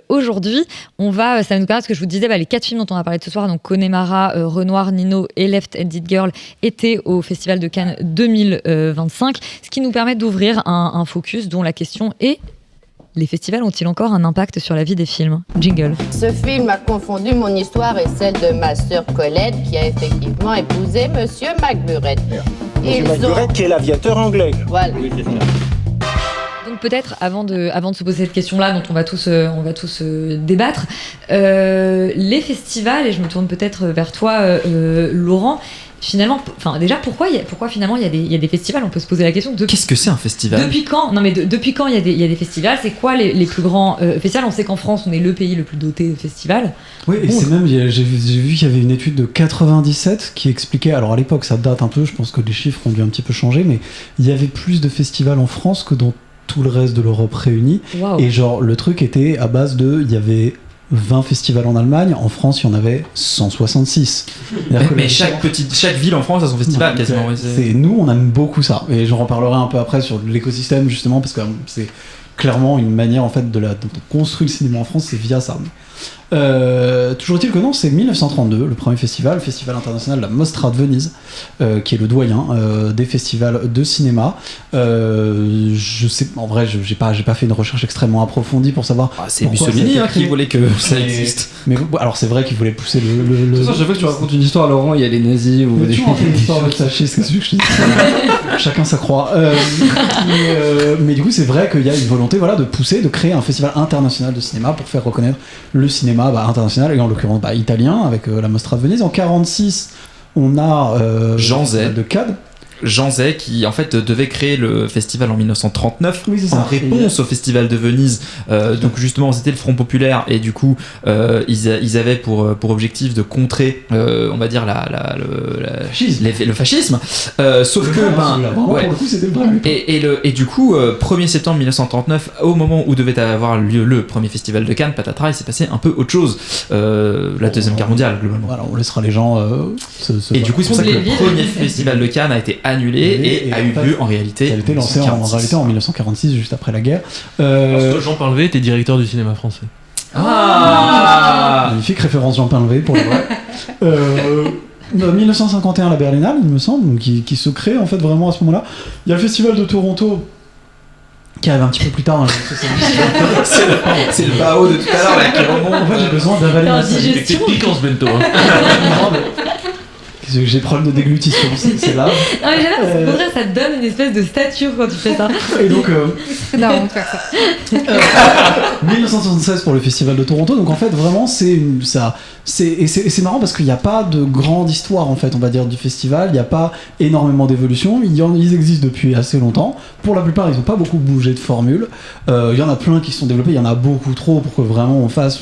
aujourd'hui. Ça va nous permettre, ce que je vous disais, les 4 films dont on a parlé ce soir, donc Connemara, Renoir, Nino et Left-Handed Girl, étaient au Festival de Cannes 2025, ce qui nous permet d'ouvrir un focus dont la question est: les festivals ont-ils encore un impact sur la vie des films? Jingle. Ce film a confondu mon histoire et celle de ma sœur Colette, qui a effectivement épousé Monsieur McBurett. Monsieur McBurett, qui est l'aviateur anglais. Voilà. Oui, c'est ça. Donc peut-être, avant de se poser cette question-là, dont on va tous débattre, les festivals, et je me tourne peut-être vers toi, Laurent, finalement, déjà, pourquoi finalement il y a des festivals? On peut se poser la question. Qu'est-ce que c'est un festival? Depuis quand? Non, mais depuis quand il y a des festivals? C'est quoi les plus grands festivals? On sait qu'en France, on est le pays le plus doté de festivals. Oui, et c'est même, j'ai vu qu'il y avait une étude de 97 qui expliquait, alors à l'époque ça date un peu, je pense que les chiffres ont dû un petit peu changer, mais il y avait plus de festivals en France que dans tout le reste de l'Europe réunie. Wow. Et genre, le truc était à base il y avait 20 festivals en Allemagne, en France il y en avait 166. Mais chaque ville en France a son festival quasiment. Nous on aime beaucoup ça, et j'en reparlerai un peu après sur l'écosystème, justement, parce que c'est clairement une manière en fait dont on construit le cinéma en France, c'est via ça. Toujours est-il que non, c'est 1932, le premier festival, le festival international de la Mostra de Venise, qui est le doyen des festivals de cinéma. Je sais, en vrai, j'ai pas fait une recherche extrêmement approfondie pour savoir. C'est Mussolini qui voulait que ça existe. Mais alors c'est vrai qu'il voulait pousser le. De toute façon, chaque fois que tu racontes une histoire, Laurent, il y a les nazis ou des histoire de fascistes, qu'est-ce que je te dis. Chacun sa croix. Mais du coup, c'est vrai qu'il y a une volonté, voilà, de pousser, de créer un festival international de cinéma pour faire reconnaître le cinéma international, et en l'occurrence italien, avec la Mostra de Venise. En 1946, on a Jean Zay de Cannes. Jean Zay qui en fait devait créer le festival en 1939 en réponse au festival de Venise. Donc justement c'était le Front Populaire et du coup ils avaient pour objectif de contrer on va dire le fascisme. Sauf que et du coup 1er septembre 1939, au moment où devait avoir lieu le premier festival de Cannes, patatras, il s'est passé un peu autre chose. La Deuxième Guerre mondiale globalement. Voilà, on laissera les gens et du coup c'est pour ça que le premier festival de Cannes a été annulé et a eu lieu en réalité. Ça a été lancé en réalité en 1946, juste après la guerre. Jean Painlevé était directeur du cinéma français. Magnifique référence Jean Painlevé pour le vrai. 1951 la Berlinale, il me semble, donc qui se crée en fait vraiment à ce moment-là. Il y a le festival de Toronto qui arrive un petit peu plus tard dans les années 70. C'est le bao de tout à l'heure là, qui remonte. En fait, j'ai besoin d'avaler ma salive. C'est piquant ce bento. J'ai problème de déglutition, c'est là. Non mais j'aime parce qu'au contraire ça te donne une espèce de stature quand tu fais ça. Et donc c'est marrant de faire ça. 1976 pour le festival de Toronto, donc en fait vraiment c'est marrant parce qu'il n'y a pas de grande histoire en fait, on va dire, du festival, il n'y a pas énormément d'évolution, ils existent depuis assez longtemps, pour la plupart ils n'ont pas beaucoup bougé de formule, il y en a plein qui se sont développés, il y en a beaucoup trop pour que vraiment on fasse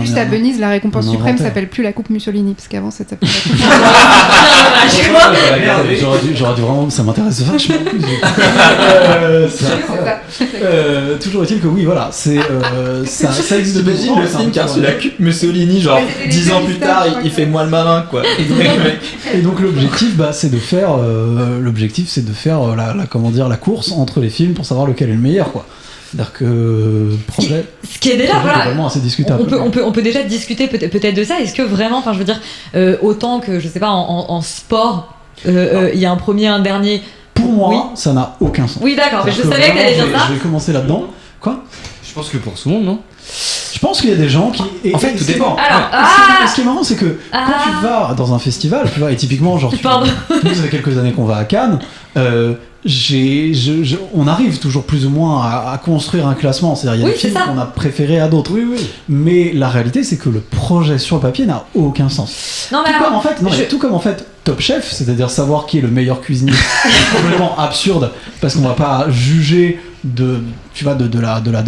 juste à Venise la récompense suprême s'appelle plus la coupe Mussolini parce qu'avant ça s'appelait j'aurais dû vraiment, ça m'intéresse vachement. Toujours est-il que oui, voilà, ça existe depuis longtemps. Le film qui a reçu la coupe Mussolini, genre 10 ans plus tard, il fait moins le malin, quoi. Et donc l'objectif, c'est de faire, la course entre les films pour savoir lequel est le meilleur, quoi. C'est-à-dire que projet. Ce qui est déjà vraiment assez discutable. On peut déjà discuter peut-être de ça. Est-ce que vraiment, enfin je veux dire, autant que je sais pas en sport, il y a un premier, un dernier. Pour moi, ça n'a aucun sens. Oui d'accord, mais je savais que t'allais dire ça. Je vais commencer là-dedans. Quoi ? Je pense que pour tout le monde, non ? Je pense qu'il y a des gens qui. En fait, tout dépend. Ce qui est marrant, c'est que quand tu vas dans un festival, tu vois, et typiquement, genre, nous, ça fait quelques années qu'on va à Cannes. On arrive toujours plus ou moins à construire un classement, c'est-à-dire il y a des films qu'on a préférés à d'autres, mais la réalité c'est que le projet sur le papier n'a aucun sens. Tout comme en fait Top Chef, c'est-à-dire savoir qui est le meilleur cuisinier, c'est complètement absurde parce qu'on va pas juger de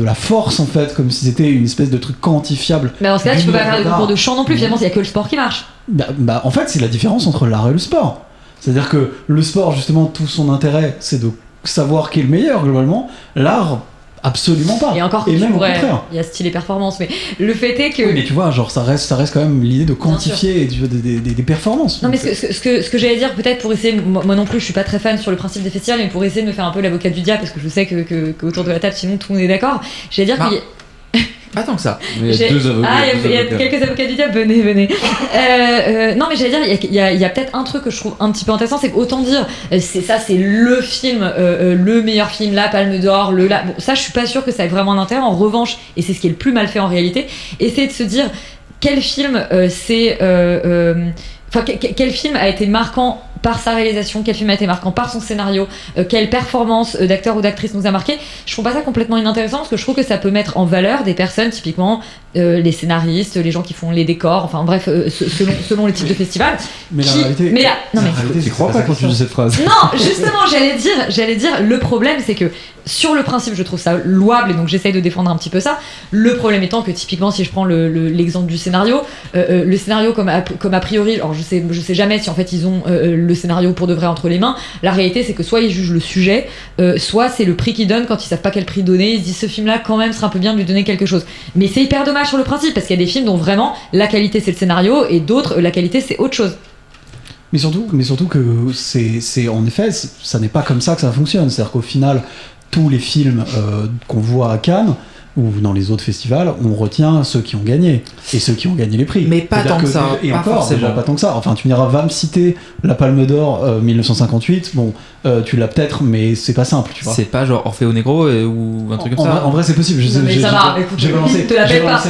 la force en fait, comme si c'était une espèce de truc quantifiable. Mais dans ce cas-là, tu peux pas faire de concours de chant non plus, finalement il y a que le sport qui marche. En fait c'est la différence entre l'art et le sport. C'est-à-dire que le sport, justement, tout son intérêt, c'est de savoir qui est le meilleur, globalement. L'art, absolument pas. Et encore, même au contraire. Il y a style et performance, mais le fait est que... Oui, mais tu vois, genre, ça reste quand même l'idée de quantifier des performances. Non, mais ce que j'allais dire, peut-être pour essayer... Moi non plus, je suis pas très fan sur le principe des festivals, mais pour essayer de me faire un peu l'avocat du diable, parce que je sais que autour de la table, sinon, tout le monde est d'accord. J'allais dire qu'il y a... Pas tant que ça. Il y a deux avocats. Il y a quelques avocats du diable, venez. Non, mais j'allais dire, il y a peut-être un truc que je trouve un petit peu intéressant, c'est qu'autant dire, c'est le film, le meilleur film, la Palme d'Or, bon, ça, je suis pas sûre que ça ait vraiment un intérêt. En revanche, et c'est ce qui est le plus mal fait en réalité, essayer de se dire quel film quel film a été marquant par sa réalisation, quel film a été marquant par son scénario, quelle performance d'acteur ou d'actrice nous a marqué. Je trouve pas ça complètement inintéressant parce que je trouve que ça peut mettre en valeur des personnes, typiquement les scénaristes, les gens qui font les décors, enfin bref, selon le type de festival. Mais la réalité, tu crois pas quand tu dis cette phrase? Non, justement, j'allais dire, le problème c'est que sur le principe, je trouve ça louable et donc j'essaye de défendre un petit peu ça. Le problème étant que typiquement, si je prends l'exemple du scénario, le scénario comme a priori, alors je sais jamais si en fait ils ont le scénario pour de vrai entre les mains. La réalité c'est que soit ils jugent le sujet, soit c'est le prix qu'ils donnent quand ils savent pas quel prix donner. Ils se disent ce film là quand même serait un peu bien de lui donner quelque chose. Mais c'est hyper dommage sur le principe parce qu'il y a des films dont vraiment la qualité c'est le scénario et d'autres la qualité c'est autre chose. Mais surtout que c'est en effet ça n'est pas comme ça que ça fonctionne. C'est-à-dire qu'au final tous les films qu'on voit à Cannes où dans les autres festivals, on retient ceux qui ont gagné et ceux qui ont gagné les prix. Mais pas tant que ça. Et pas encore, forcément. déjà pas tant que ça. Enfin, tu me diras, va me citer la Palme d'Or 1958. Bon, tu l'as peut-être, mais c'est pas simple, tu vois. C'est pas genre Orfeo Negro ou un truc comme ça. En vrai, c'est possible. Mais ça va, écoute, j'ai balancé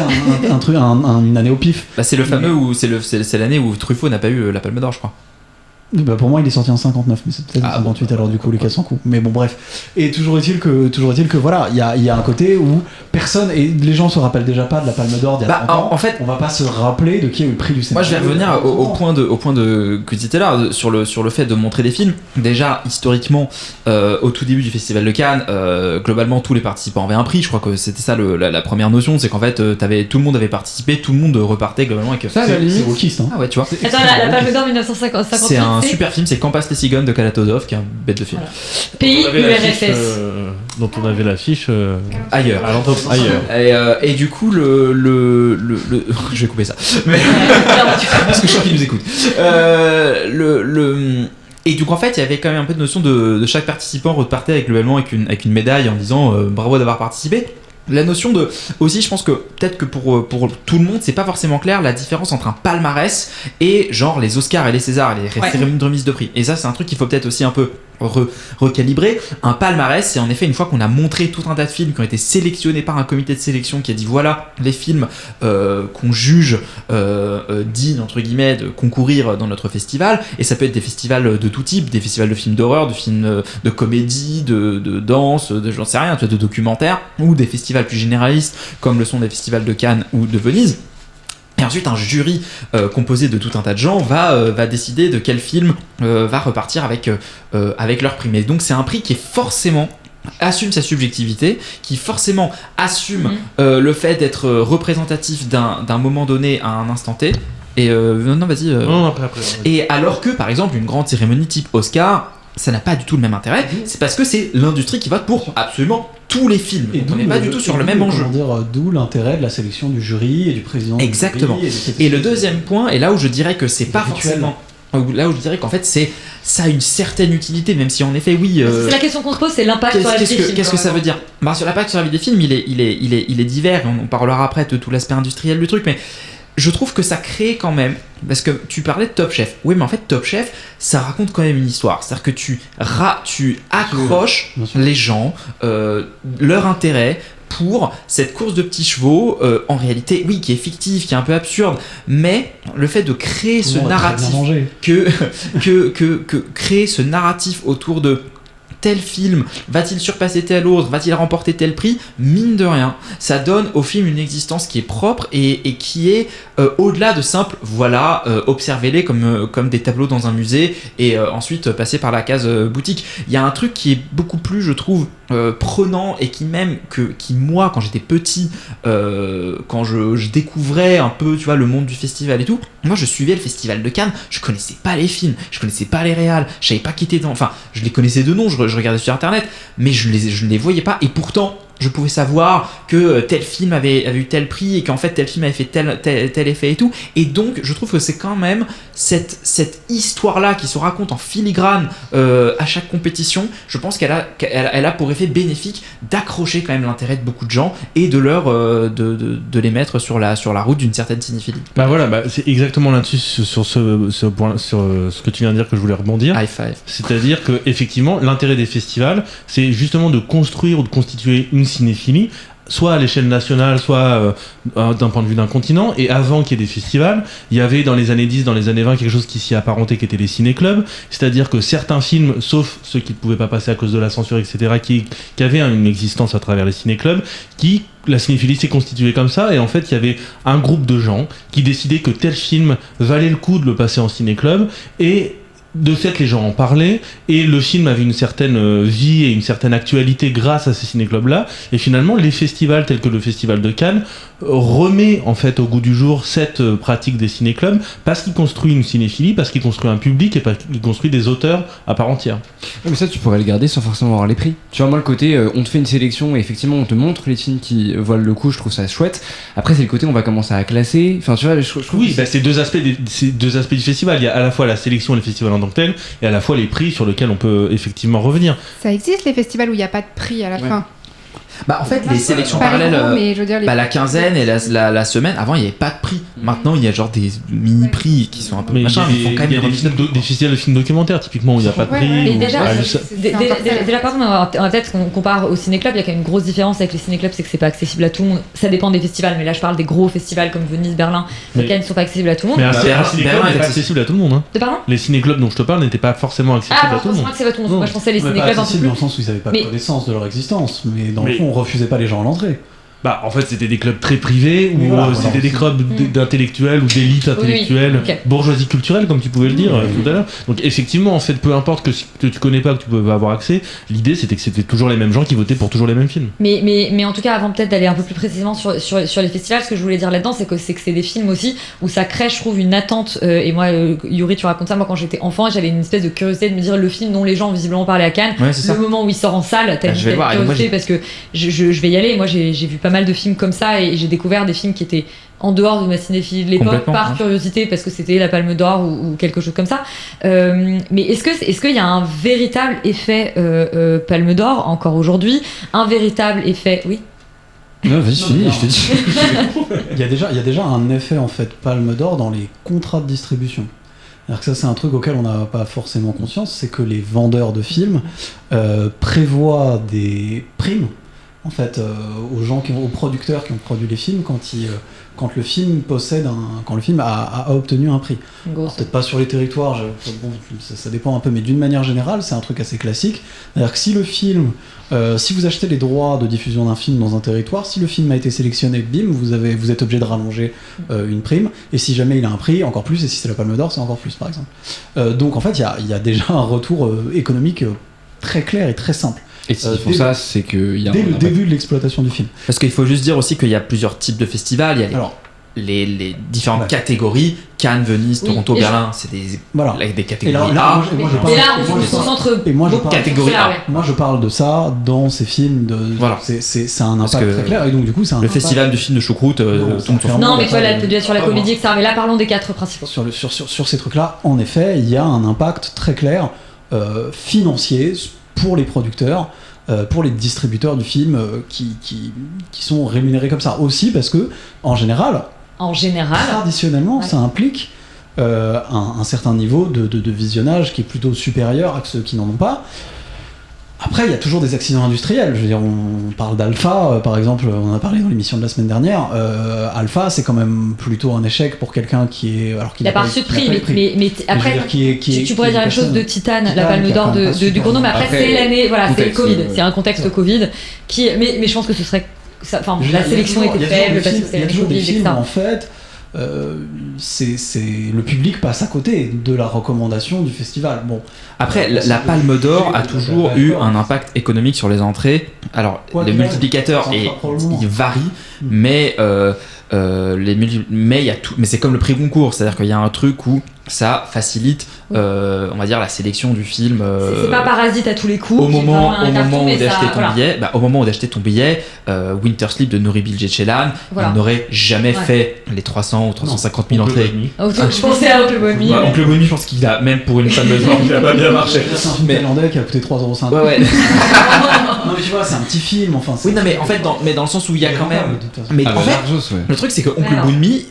un truc, une année au pif. Bah, c'est le fameux où c'est l'année où Truffaut n'a pas eu la Palme d'Or, je crois. Bah pour moi, il est sorti en 59, mais c'est peut-être en 58 alors du coup les 400 coups. Mais bon, bref. Et toujours est-il que voilà, il y a un côté où personne et les gens se rappellent déjà pas de la Palme d'Or d'il y a 30 ans. En fait, on va pas se rappeler de qui a eu le prix du cinéma. Moi, je vais revenir au point que tu disais là sur le fait de montrer des films. Déjà, historiquement, au tout début du Festival de Cannes, globalement, tous les participants avaient un prix. Je crois que c'était ça la première notion, c'est qu'en fait, tout le monde avait participé, tout le monde repartait globalement avec. Ça, c'est wokiste. Hein. Ah ouais, tu vois. Attends, la Palme d'Or 1950. C'est un super film, c'est Quand passent les cigognes de Kalatozov, qui est un bête de film. Voilà. Pays URSS. Dont on avait l'affiche ailleurs. Et du coup, je vais couper ça. Mais... parce que je crois qu'il nous écoute. Et du coup, en fait, il y avait quand même un peu de notion de chaque participant repartait globalement avec une médaille en disant bravo d'avoir participé. La notion de aussi, je pense que peut-être que pour tout le monde, c'est pas forcément clair la différence entre un palmarès et genre les Oscars et les Césars, les cérémonies de remise de prix. Et ça, c'est un truc qu'il faut peut-être aussi un peu recalibrer. Un palmarès, c'est en effet une fois qu'on a montré tout un tas de films qui ont été sélectionnés par un comité de sélection qui a dit voilà les films qu'on juge dignes entre guillemets de concourir dans notre festival. Et ça peut être des festivals de tout type, des festivals de films d'horreur, de films de comédie, de danse, j'en sais rien, de documentaires, ou des festivals plus généralistes comme le sont des festivals de Cannes ou de Venise. Et ensuite, un jury composé de tout un tas de gens va décider de quel film va repartir avec leur prix. Mais donc, c'est un prix qui est forcément assume sa subjectivité, qui forcément assume le fait d'être représentatif d'un moment donné à un instant T. Et non, vas-y. Non, après. Et alors que, par exemple, une grande cérémonie type Oscar, ça n'a pas du tout le même intérêt. C'est parce que c'est l'industrie qui vote pour absolument tous les films. Et on n'est pas du tout sur le même enjeu. D'où l'intérêt de la sélection du jury et du président. Exactement. Du jury et le deuxième point, et là où je dirais que c'est pas forcément. Là où je dirais qu'en fait ça a une certaine utilité, même si en effet oui. C'est la question qu'on se pose, c'est l'impact sur la vie des films. Qu'est-ce que ça veut dire ? Sur l'impact sur la vie des films, il est divers. On parlera après de tout l'aspect industriel du truc, mais je trouve que ça crée quand même, parce que tu parlais de Top Chef. Oui, mais en fait, Top Chef, ça raconte quand même une histoire. C'est-à-dire que tu accroches les gens, leur intérêt pour cette course de petits chevaux, en réalité, oui, qui est fictive, qui est un peu absurde, mais le fait de créer ce narratif, créer ce narratif autour de tel film, va-t-il surpasser tel autre, va-t-il remporter tel prix, mine de rien, ça donne au film une existence qui est propre et qui est au-delà de simple, voilà, observez-les comme des tableaux dans un musée et ensuite passer par la case boutique. Il y a un truc qui est beaucoup plus, je trouve, prenant et qui moi, quand j'étais petit, quand je découvrais un peu, tu vois, le monde du festival et tout, moi je suivais le festival de Cannes, je connaissais pas les films, je connaissais pas les réals, je savais pas qui était dans, enfin, je les connaissais de nom, je regardais sur internet, mais je ne les voyais pas, et pourtant je pouvais savoir que tel film avait eu tel prix et qu'en fait tel film avait fait tel effet et tout. Et donc je trouve que c'est quand même cette histoire-là qui se raconte en filigrane à chaque compétition. Je pense qu'elle a pour effet bénéfique d'accrocher quand même l'intérêt de beaucoup de gens et de de les mettre sur la route d'une certaine cinéphilie. C'est exactement là-dessus sur ce point, sur ce que tu viens de dire que je voulais rebondir. High five. C'est-à-dire que effectivement l'intérêt des festivals, c'est justement de construire ou de constituer une cinéphilie, soit à l'échelle nationale, soit d'un point de vue d'un continent. Et avant qu'il y ait des festivals, il y avait dans les années 10, dans les années 20, quelque chose qui s'y apparentait, qui était les ciné-clubs. C'est-à-dire que certains films, sauf ceux qui ne pouvaient pas passer à cause de la censure, etc., qui avaient une existence à travers les ciné-clubs, la cinéphilie s'est constituée comme ça, et en fait il y avait un groupe de gens qui décidaient que tel film valait le coup de le passer en ciné-club, et de fait les gens en parlaient et le film avait une certaine vie et une certaine actualité grâce à ces ciné-clubs-là, et finalement les festivals tels que le festival de Cannes remet en fait au goût du jour cette pratique des ciné-clubs parce qu'il construit une cinéphilie, parce qu'il construit un public et parce qu'il construit des auteurs à part entière. Mais ça tu pourrais le garder sans forcément avoir les prix. Tu vois, moi le côté on te fait une sélection et effectivement on te montre les films qui valent le coup, je trouve ça chouette. Après c'est le côté on va commencer à classer, enfin tu vois, je trouve oui, c'est deux aspects du festival. Il y a à la fois la sélection et le festival en tant que tel, et à la fois les prix sur lesquels on peut effectivement revenir. Ça existe les festivals où il n'y a pas de prix à la fin. Bah en fait les sélections Pas parallèles, rigolo, mais je veux dire, les- la quinzaine et la semaine, avant il n'y avait pas de prix. Maintenant il y a genre des mini-prix qui sont un peu Mais machin, mais ils font quand même il y a des festivals de films documentaires typiquement où il n'y a pas de prix. Et ou- déjà, Ah, déjà par exemple, on va peut-être qu'on compare au ciné-club, il y a quand même une grosse différence avec les ciné-clubs, c'est que c'est pas accessible à tout le monde. Ça dépend des festivals, mais là je parle des gros festivals comme Venise, Berlin, Mais- lesquels ne sont pas accessibles à tout le monde. Mais un ciné-club n'est pas accessible à tout le monde. Hein. Pardon Les ciné-clubs dont je te parle n'étaient pas forcément accessibles Ah, à tout le monde. forcément que c'est pas tout le monde. Moi je pensais les Ouais, ciné-clubs pas un peu accessible plus. dans le sens où ils n'avaient pas Mais- connaissance de leur existence, mais dans le Mais- fond, on refusait pas les gens à l'entrée. Bah, en fait, c'était des clubs très privés où Voilà, c'était voilà. des clubs d'intellectuels ou d'élite intellectuelle, ok. bourgeoisie culturelle, comme tu pouvais le dire tout à l'heure. Donc, effectivement, en fait, peu importe que tu connais pas, que tu peux avoir accès, l'idée c'était que c'était toujours les mêmes gens qui votaient pour toujours les mêmes films. Mais en tout cas, avant peut-être d'aller un peu plus précisément sur les festivals, ce que je voulais dire là-dedans, c'est que c'est des films aussi où ça crée, je trouve, une attente. Et moi, Yuri, tu racontes ça, moi quand j'étais enfant, j'avais une espèce de curiosité de me dire le film dont les gens ont visiblement parlé à Cannes, Ouais, c'est le ça. moment où il sort en salle, t'as Ah, une je vais le voir, et moi, curiosité j'ai- parce que je vais y aller. Moi, j'ai vu pas mal de films comme ça et j'ai découvert des films qui étaient en dehors de ma cinéphilie de l'époque Complètement, par ouais. curiosité parce que c'était la Palme d'Or ou quelque chose comme ça. Mais est-ce qu'il y a un véritable effet Palme d'Or encore aujourd'hui, un véritable effet, oui. Non, vas-y, finis, je te dis. Il y a déjà un effet en fait Palme d'Or dans les contrats de distribution. Alors que ça c'est un truc auquel on n'a pas forcément conscience, c'est que les vendeurs de films prévoient des primes en fait aux producteurs qui ont produit les films quand le film quand le film a obtenu un prix. Alors, peut-être pas sur les territoires, bon, ça dépend un peu, mais d'une manière générale c'est un truc assez classique. C'est-à-dire que si le film, si vous achetez les droits de diffusion d'un film dans un territoire, si le film a été sélectionné, bim, vous êtes obligé de rallonger une prime, et si jamais il a un prix, encore plus, et si c'est la Palme d'Or, c'est encore plus par exemple. Donc en fait il y a déjà un retour économique très clair et très simple. Et s'ils font ça, c'est qu'il y a dès un le impact. début de l'exploitation du film. Parce qu'il faut juste dire aussi qu'il y a plusieurs types de festivals. Il y a les différentes catégories. Cannes, Venise, Oui, Toronto, et Berlin, c'est des catégories Et là, A. moi, je Et là, parle- on moi, je se parle- concentre et moi, je beaucoup parle- catégorie sur ça, A. ouais. Moi je parle de ça dans ces films, Voilà. c'est un Parce impact que très clair, et donc du coup c'est un le impact. festival de films de choucroute, tout le monde s'en fout. Non, mais toi, là, t'es déjà sur la Ah, comédie, etc. Mais là, parlons des quatre principaux. Sur ces trucs-là, en effet, il y a un impact très clair financier pour les producteurs, pour les distributeurs du film qui sont rémunérés comme ça. Aussi parce que, en général, traditionnellement, ça implique un certain niveau de visionnage qui est plutôt supérieur à ceux qui n'en ont pas. Après, il y a toujours des accidents industriels. Je veux dire, on parle d'Alpha, par exemple, on en a parlé dans l'émission de la semaine dernière. Alpha, c'est quand même plutôt un échec pour quelqu'un qui est. Alors qu'il Il a pas reçu de prix, mais après, tu pourrais dire la chose de Titan, la Palme d'Or du Chrono, mais après, c'est l'année, voilà, c'est le Covid, c'est un contexte Covid qui. Mais je pense que ce serait. Enfin, la sélection était faible parce que c'est il y a l'année toujours des Covid, films, etc. en fait. Le public passe à côté de la recommandation du festival. Bon. Après, la Palme d'Or a toujours eu un impact économique sur les entrées. Alors, les multiplicateurs, ils varient, mais mais il y a tout. Mais c'est comme le prix Goncourt, c'est-à-dire qu'il y a un truc où ça facilite, on va dire, la sélection du film. C'est pas Parasite à tous les coups. Au moment où d'acheter d'acheter ton billet, Winter Sleep de Nuri Bilge Ceylan, Voilà. il n'aurait jamais fait les 300 ou 350 000 entrées. Je pensais à Oncle Bonnie. Oncle Bonnie, je pense qu'il a, même pour une Palme d'Or, il a pas bien marché. C'est un film thaïlandais qui a coûté 3,50€. Ouais. Non, mais tu vois, c'est un petit film, enfin. Oui, non, mais en fait, dans le sens où il y a quand même. Mais en fait, le truc, c'est que Oncle Bonnie,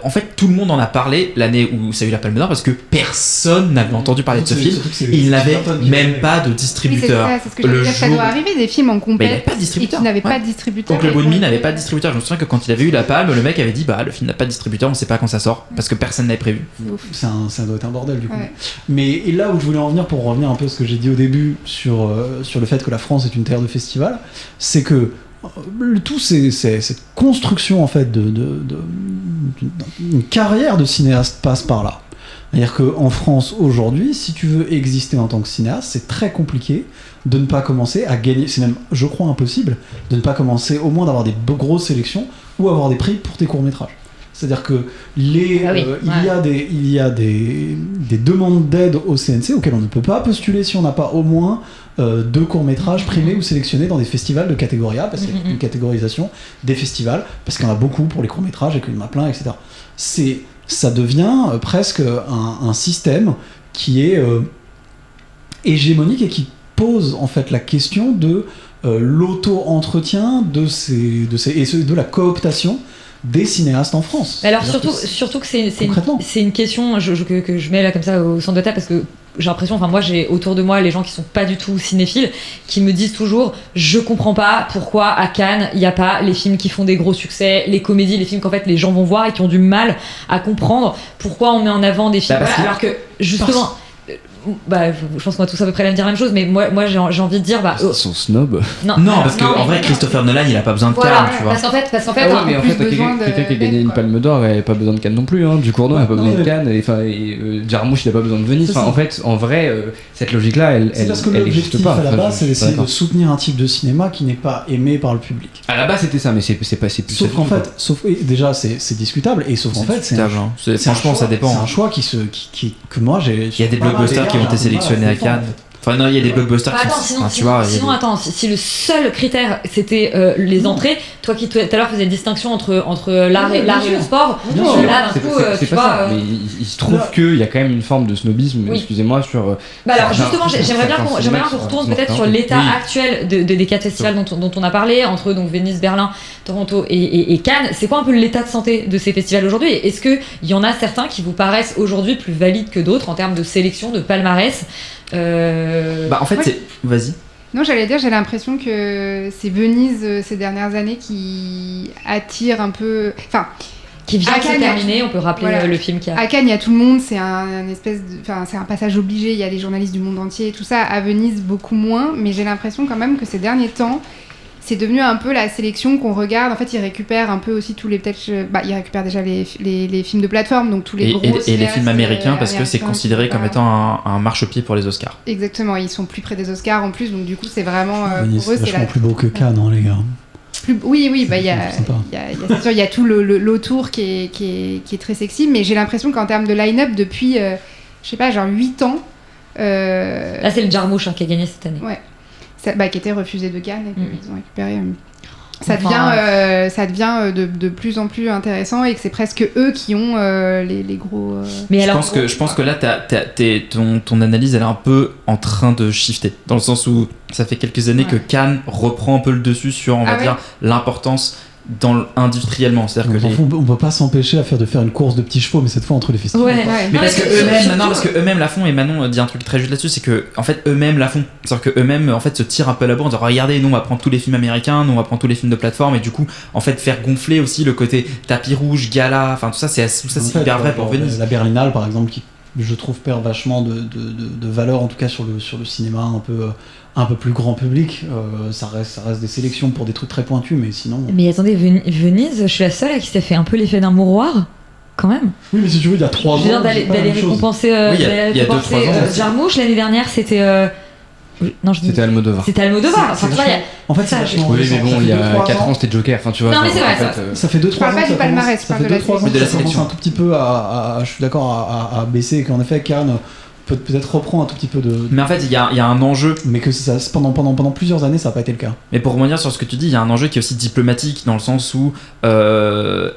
en fait, tout le monde en a parlé l'année où ça a eu la Palme d'Or parce que personne n'avait entendu parler de ce film. Et il n'avait même pas de distributeur. C'est ce que je veux dire, ça doit arriver, des films en Mais il complet n'avait pas de distributeur. et qui n'avaient pas de distributeur. Donc le Bonnie n'avait pas de distributeur. Je me souviens que quand il avait eu la Palme, le mec avait dit le film n'a pas de distributeur, on sait pas quand ça sort parce que personne n'avait prévu. Ça doit être un bordel du coup. Ouais. Mais et là où je voulais en venir, pour revenir un peu à ce que j'ai dit au début sur le fait que la France est une terre de festival, c'est que tout cette construction en fait d'une carrière de cinéaste passe par là. C'est-à-dire qu'en France aujourd'hui, si tu veux exister en tant que cinéaste, c'est très compliqué de ne pas commencer à gagner, c'est même, je crois, impossible, de ne pas commencer au moins d'avoir des grosses sélections ou avoir des prix pour tes courts-métrages. C'est-à-dire que il y a des demandes d'aide au CNC auxquelles on ne peut pas postuler si on n'a pas au moins 2 courts-métrages primés ou sélectionnés dans des festivals de catégorie A, parce qu'il y a une catégorisation des festivals, parce qu'il y en a beaucoup pour les courts-métrages et qu'il y en a plein, etc. Ça devient presque un système qui est hégémonique et qui pose en fait la question de l'auto-entretien de la cooptation des cinéastes en France. Alors surtout que c'est une question que je mets là comme ça au centre de table, parce que j'ai l'impression, moi j'ai autour de moi les gens qui sont pas du tout cinéphiles qui me disent toujours je comprends pas pourquoi à Cannes il n'y a pas les films qui font des gros succès, les comédies, les films qu'en fait les gens vont voir et qui ont du mal à comprendre pourquoi on met en avant des films alors que justement je pense qu'on va tous à peu près dire la même chose, mais moi j'ai envie de dire ils sont snobs. Non, parce qu'en vrai Christopher Nolan il a pas besoin de Cannes, tu vois. Parce qu'en fait mais en fait quelqu'un qui a gagné une Palme d'Or il n'a pas besoin de Cannes non plus, hein. Ducournau n'a pas besoin de Cannes, et Jarmusch il n'a pas besoin de Venise. En fait en vrai cette logique là elle n'existe pas. À la base c'est d'essayer de soutenir un type de cinéma qui n'est pas aimé par le public. À la base c'était ça, mais c'est plus. Sauf qu'en fait déjà c'est discutable, et sauf qu'en fait franchement ça dépend. C'est un choix que moi j'ai. Il y a des blockbusters qui ont été sélectionnés à Cannes. Enfin non, il y a des blockbusters sinon, si le seul critère c'était les entrées, toi qui tout à l'heure faisais une distinction entre l'art et le sport, là d'un coup c'est pas ça, mais il se trouve qu'il y a quand même une forme de snobisme, excusez-moi, sur... alors justement, j'aimerais bien qu'on retourne peut-être sur l'état actuel des 4 festivals dont on a parlé, entre donc Venise, Berlin, Toronto et Cannes. C'est quoi un peu l'état de santé de ces festivals aujourd'hui? Est-ce qu'il y en a certains qui vous paraissent aujourd'hui plus valides que d'autres en termes de sélection, de palmarès? En fait, vas-y. Non, j'allais dire, j'ai l'impression que c'est Venise ces dernières années qui attire un peu. Enfin, qui vient de se terminer, on peut rappeler le film qui a. À Cannes, il y a tout le monde, c'est c'est un passage obligé, il y a les journalistes du monde entier et tout ça. À Venise, beaucoup moins, mais j'ai l'impression quand même que ces derniers temps, c'est devenu un peu la sélection qu'on regarde. En fait, ils récupèrent un peu aussi tous les ils récupèrent déjà les films de plateforme, donc tous les gros et les films américains, parce que c'est considéré comme étant un marchepied pour les Oscars. Exactement, ils sont plus près des Oscars en plus, donc du coup c'est vraiment pour eux c'est vachement plus beau que Cannes, les gars. Oui, il y a tout l'autour qui est très sexy, mais j'ai l'impression qu'en termes de line-up depuis je sais pas, genre 8 ans. Là c'est le Jarmusch qui a gagné cette année. Ouais. Qui était refusé de Cannes et qu'ils ont récupéré. Ça devient de plus en plus intéressant, et que c'est presque eux qui ont les gros. Mais je pense que là, ton analyse, elle est un peu en train de shifter, dans le sens où ça fait quelques années que Cannes reprend un peu le dessus sur, on va dire, l'importance industriellement, c'est-à-dire on peut pas s'empêcher de faire une course de petits chevaux, mais cette fois entre les festivals. Mais parce que eux-mêmes la font, et Manon dit un truc très juste là-dessus, c'est que en fait eux-mêmes la font, c'est-à-dire que eux-mêmes en fait se tirent un peu à la bourre en disant regardez, nous on va prendre tous les films américains, nous on va prendre tous les films de plateforme, et du coup en fait faire gonfler aussi le côté tapis rouge, gala, enfin tout ça c'est hyper vrai pour Venise. La Berlinale par exemple, qui je trouve perd vachement de valeur, en tout cas sur le cinéma un peu plus grand public. Ça reste des sélections pour des trucs très pointus, mais sinon... Mais attendez, Venise, je suis la seule à qui s'est fait un peu l'effet d'un mouroir, quand même. Oui, mais si tu veux, il y a 3 ans... Je veux dire, d'aller récompenser Jarmusch. L'année dernière, c'était... C'était Almodovar. En fait, c'est vachement... Oui, mais bon, il y a 4 ans, c'était Joker. Enfin, tu vois, non, mais c'est vrai, ça fait 2-3 ans. Pas du palmarès, ça fait 2-3 ans que ça commence un tout petit peu je suis d'accord, à baisser, et qu'en effet, Cannes peut-être reprend un tout petit peu de... Mais en fait, il y a un enjeu... Mais que pendant plusieurs années, ça n'a pas été le cas. Mais pour revenir sur ce que tu dis, il y a un enjeu qui est aussi diplomatique, dans le sens où,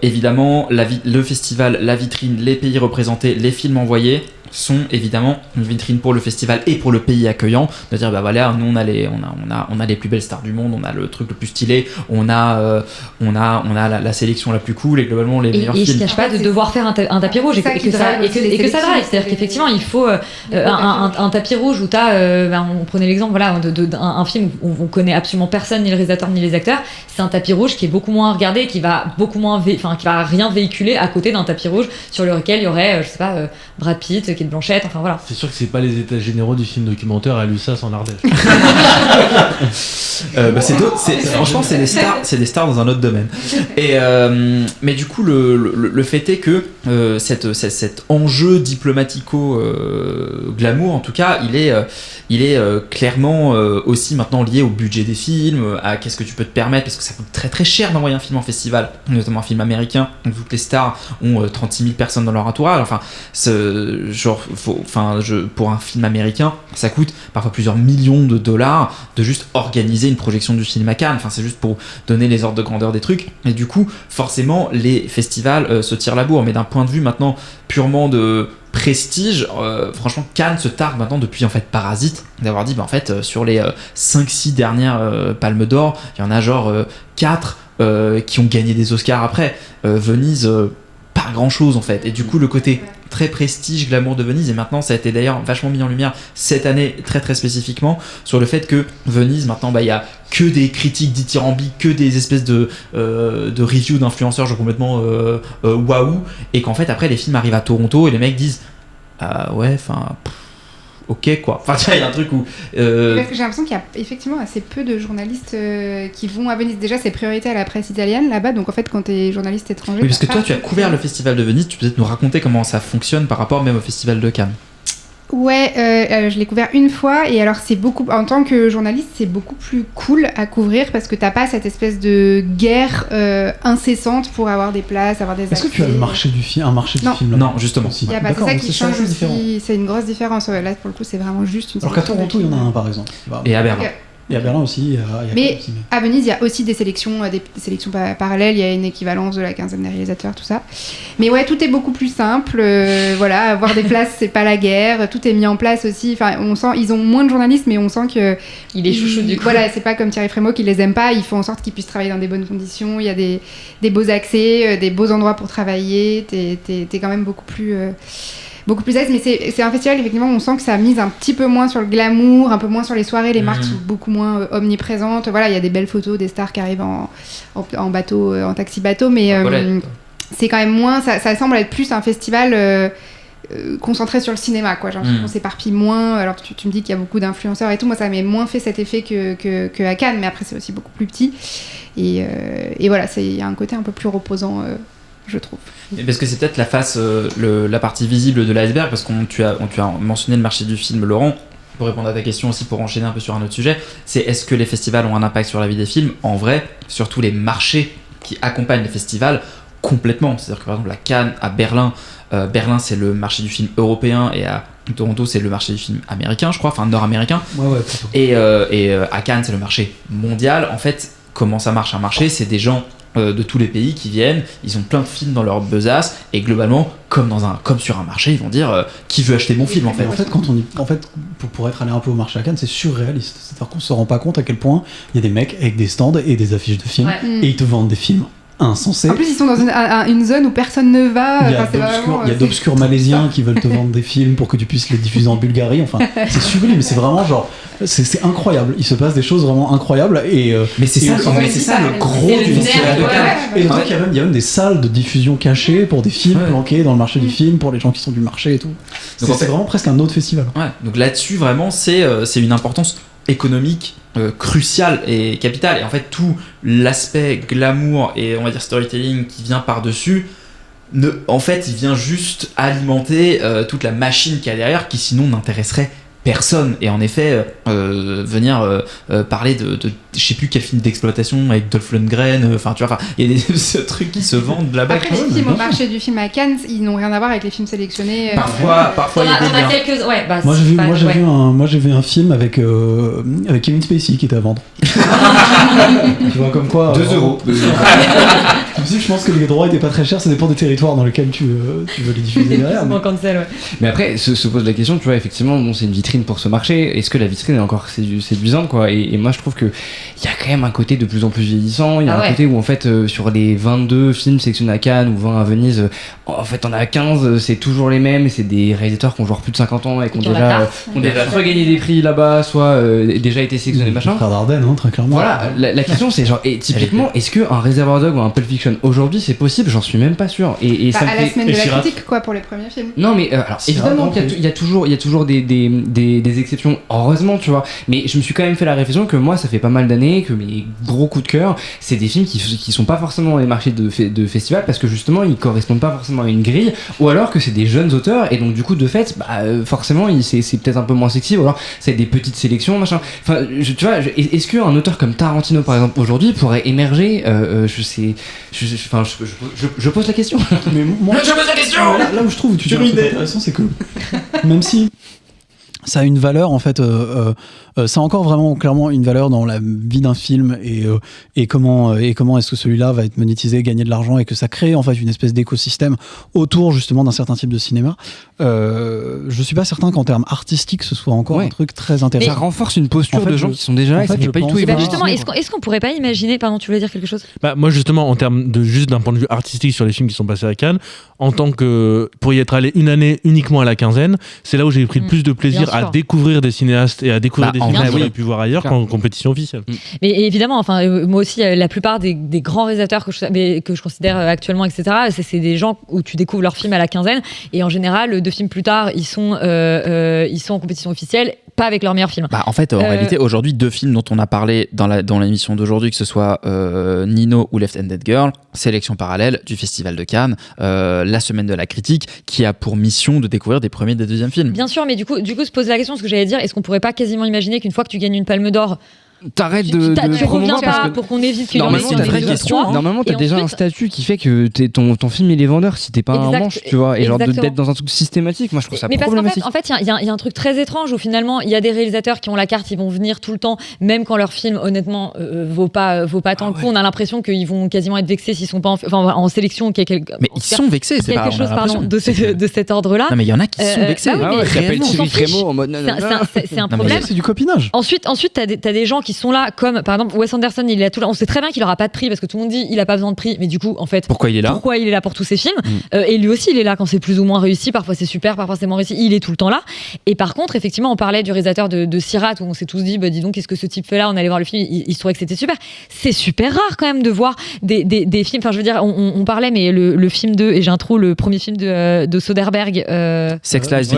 évidemment, le festival, la vitrine, les pays représentés, les films envoyés sont évidemment une vitrine pour le festival et pour le pays accueillant, de dire voilà, nous on a les plus belles stars du monde, on a le truc le plus stylé, on a la sélection la plus cool, et globalement les meilleurs films. Et je ne cache pas de devoir faire un tapis rouge et que ça drive, c'est-à-dire qu'effectivement il faut un tapis rouge où on prenait l'exemple d'un film où on connaît absolument personne, ni le réalisateur ni les acteurs. C'est un tapis rouge qui est beaucoup moins regardé, qui va beaucoup moins qui va rien véhiculer à côté d'un tapis rouge sur lequel il y aurait Brad Pitt, Kate Blanchett, enfin voilà. C'est sûr que c'est pas les états généraux du film documentaire à l'USAS en Ardèche. Franchement c'est des stars dans un autre domaine. Et mais du coup le fait est que cet enjeu diplomatico glamour, en tout cas, il est clairement aussi maintenant lié au budget des films, à qu'est-ce que tu peux te permettre, parce que ça coûte très très cher d'envoyer un film en festival, notamment un film américain, vu que les stars ont 36 000 personnes dans leur entourage. Enfin, pour un film américain, ça coûte parfois plusieurs millions de dollars de juste organiser une projection du film à Cannes. Enfin, c'est juste pour donner les ordres de grandeur des trucs. Et du coup, forcément, les festivals se tirent la bourre. Mais d'un point de vue maintenant purement de prestige, franchement Cannes se targue maintenant depuis en fait Parasite d'avoir dit en fait sur les 5-6 dernières Palmes d'Or, il y en a genre 4 qui ont gagné des Oscars après. Venise, pas grand chose en fait, et du coup le côté très prestige, glamour de Venise, et maintenant ça a été d'ailleurs vachement mis en lumière cette année très très spécifiquement sur le fait que Venise maintenant il y a que des critiques dithyrambiques, que des espèces de reviews d'influenceurs genre complètement waouh, et qu'en fait après les films arrivent à Toronto et les mecs disent ouais enfin ok quoi, enfin il y a un truc où Parce que j'ai l'impression qu'il y a effectivement assez peu de journalistes qui vont à Venise. Déjà c'est priorité à la presse italienne là-bas, donc en fait quand t'es journaliste étranger... Oui, parce que toi tu as couvert le festival de Venise, tu peux peut-être nous raconter comment ça fonctionne par rapport même au festival de Cannes. Ouais, je l'ai couvert une fois, et alors c'est beaucoup, en tant que journaliste, c'est beaucoup plus cool à couvrir parce que t'as pas cette espèce de guerre incessante pour avoir des places, avoir des accès. Est-ce que tu as le marché du film, là Non, justement. Il y a pas, c'est ça qui change aussi, c'est une grosse différence. Là pour le coup c'est vraiment juste une... Alors qu'à Toronto il y en a un par exemple. Et à Berlin. Et à Berlin aussi, mais à Venise, il y a aussi des sélections parallèles, il y a une équivalence de la quinzaine des réalisateurs, tout ça. Mais ouais, tout est beaucoup plus simple. Voilà, avoir des places, c'est pas la guerre. Tout est mis en place aussi. Enfin, on sent, ils ont moins de journalistes, mais on sent que il est chouchou du coup. Voilà, c'est pas comme Thierry Frémaux qui les aime pas. Ils font en sorte qu'ils puissent travailler dans des bonnes conditions. Il y a des beaux accès, des beaux endroits pour travailler. T'es quand même beaucoup plus aise, mais c'est un festival, effectivement, on sent que ça mise un petit peu moins sur le glamour, un peu moins sur les soirées, les marques sont beaucoup moins omniprésentes. Voilà, il y a des belles photos des stars qui arrivent en bateau, en taxi-bateau, mais c'est quand même moins, ça semble être plus un festival concentré sur le cinéma, quoi. J'ai l'impression qu'on s'éparpille moins. Alors tu me dis qu'il y a beaucoup d'influenceurs et tout, moi ça m'a moins fait cet effet que à Cannes, mais après c'est aussi beaucoup plus petit, et voilà, il y a un côté un peu plus reposant, je trouve. Et parce que c'est peut-être la face, la partie visible de l'iceberg, parce qu'on tu as mentionné le marché du film, Laurent. Pour répondre à ta question aussi, pour enchaîner un peu sur un autre sujet, c'est est-ce que les festivals ont un impact sur la vie des films ? En vrai, surtout les marchés qui accompagnent les festivals, complètement. C'est-à-dire que par exemple à Cannes, à Berlin, c'est le marché du film européen, et à Toronto c'est le marché du film américain, je crois, enfin nord-américain. Ouais, et à Cannes c'est le marché mondial. En fait, comment ça marche un marché ? C'est des gens de tous les pays qui viennent, ils ont plein de films dans leur besace, et globalement comme sur un marché, ils vont dire qui veut acheter mon film en fait. En fait, pour être allé un peu au marché à Cannes, c'est surréaliste. C'est-à-dire qu'on se rend pas compte à quel point il y a des mecs avec des stands et des affiches de films, et ils te vendent des films insensés. En plus, ils sont dans une zone où personne ne va. Il y a d'obscurs Malaisiens qui veulent te vendre des films pour que tu puisses les diffuser en Bulgarie. Enfin, c'est sublime, mais c'est vraiment genre, c'est incroyable. Il se passe des choses vraiment incroyables, mais c'est ça le gros du festival de Cannes. Et donc il y a même des salles de diffusion cachées pour des films planqués dans le marché du film, pour les gens qui sont du marché et tout. Donc c'est vraiment presque un autre festival. Ouais. Donc là-dessus, vraiment, c'est une importance économique crucial et capital, et en fait tout l'aspect glamour et on va dire storytelling qui vient par-dessus, en fait il vient juste alimenter toute la machine qu'il y a derrière, qui sinon n'intéresserait personne. Et en effet venir parler de je sais plus quel film d'exploitation avec Dolph Lundgren, enfin tu vois, il y a ce truc qui se vendent là-bas. Après les films au marché du film à Cannes, ils n'ont rien à voir avec les films sélectionnés. Parfois il y a des liens. Ouais, bah, moi j'ai vu un film avec Kevin Spacey qui était à vendre. Tu vois, comme quoi 2 euros. Je pense que les droits étaient pas très chers, ça dépend des territoires dans lesquels tu veux les diffuser derrière. Mais après se pose la question, tu vois, effectivement, bon, c'est une vitrine pour ce marché, est-ce que la vitrine est encore séduisante, quoi, et moi je trouve que il y a quand même un côté de plus en plus vieillissant, il y a un côté où en fait sur les 22 films sélectionnés à Cannes ou 20 à Venise, en fait on a 15, c'est toujours les mêmes, et c'est des réalisateurs qui ont genre plus de 50 ans et qui ont déjà soit gagné des prix là-bas, soit déjà été sélectionnés, machin. Frère Dardenne, hein, très clairement. Voilà, la question c'est genre, et typiquement, est-ce qu'un Réservoir Dogs ou un Pulp Fiction aujourd'hui c'est possible? J'en suis même pas sûr. Et ça à la semaine de la critique, quoi, pour les premiers films. Non mais alors évidemment il y a toujours des exceptions, heureusement, tu vois, mais je me suis quand même fait la réflexion que moi ça fait pas mal d'années que mes gros coups de cœur c'est des films qui sont pas forcément dans les marchés de festival, parce que justement ils correspondent pas forcément à une grille, ou alors que c'est des jeunes auteurs, et donc du coup de fait forcément c'est peut-être un peu moins sexy, ou alors c'est des petites sélections machin. Enfin tu vois, est-ce qu'un auteur comme Tarantino par exemple aujourd'hui pourrait émerger? Je pose la question. Mais moi, je pose la question. Là où je trouve que tu dis un truc intéressant, c'est que même si ça a une valeur en fait, ça a encore vraiment clairement une valeur dans la vie d'un film et comment est-ce que celui-là va être monétisé, gagner de l'argent et que ça crée en fait une espèce d'écosystème autour justement d'un certain type de cinéma. Je suis pas certain qu'en termes artistiques ce soit encore un truc très intéressant. Ça renforce une posture de gens qui sont déjà là. En fait, et ça fait pas du tout Bah justement, est-ce qu'on pourrait pas imaginer, pardon, tu voulais dire quelque chose? Moi justement en termes de juste d'un point de vue artistique sur les films qui sont passés à Cannes, en tant que pour y être allé une année uniquement à la quinzaine, c'est là où j'ai pris le plus de plaisir à découvrir des cinéastes et à découvrir des films que j'aurais pu voir ailleurs qu'en compétition officielle. Mais évidemment, enfin, moi aussi, la plupart des grands réalisateurs que je considère actuellement, etc., c'est des gens où tu découvres leurs films à la quinzaine et en général, 2 films plus tard, ils sont en compétition officielle, pas avec leurs meilleurs films. En fait, en réalité, aujourd'hui, 2 films dont on a parlé dans l'émission d'aujourd'hui, que ce soit Nino ou Left-Handed Girl, sélection parallèle du Festival de Cannes, la semaine de la critique, qui a pour mission de découvrir des premiers et des deuxièmes films. Bien sûr, mais du coup, se pose la question, ce que j'allais dire, est-ce qu'on pourrait pas quasiment imaginer qu'une fois que tu gagnes une Palme d'Or, t'arrêtes tu reviens pas pour qu'on évite qu'il y ait une vraie question. Normalement, t'as déjà un statut qui fait que ton film il est vendeur si t'es pas un manche, tu vois, et genre d'être dans un truc systématique, moi je trouve ça problématique. Mais parce qu'en fait, il y a un truc très étrange où finalement il y a des réalisateurs qui ont la carte, ils vont venir tout le temps, même quand leur film honnêtement vaut pas tant le coup. On a l'impression qu'ils vont quasiment être vexés s'ils sont pas en sélection. Mais ils sont vexés, c'est quelque chose de cet ordre-là. Non mais il y en a qui sont vexés. C'est un problème. C'est du copinage. Ensuite, t'as des gens qui sont là, comme par exemple Wes Anderson, on sait très bien qu'il aura pas de prix parce que tout le monde dit il a pas besoin de prix, mais du coup en fait pourquoi il est là pour tous ses films, et lui aussi il est là quand c'est plus ou moins réussi, parfois c'est super, parfois c'est moins réussi, il est tout le temps là. Et par contre effectivement on parlait du réalisateur de Sirat où on s'est tous dit dis donc qu'est-ce que ce type fait là, on allait voir le film, il se trouvait que c'était super. C'est super rare quand même de voir des films, enfin je veux dire on parlait mais le film 2, et j'ai un trou, le premier film de Soderbergh, Sex Lies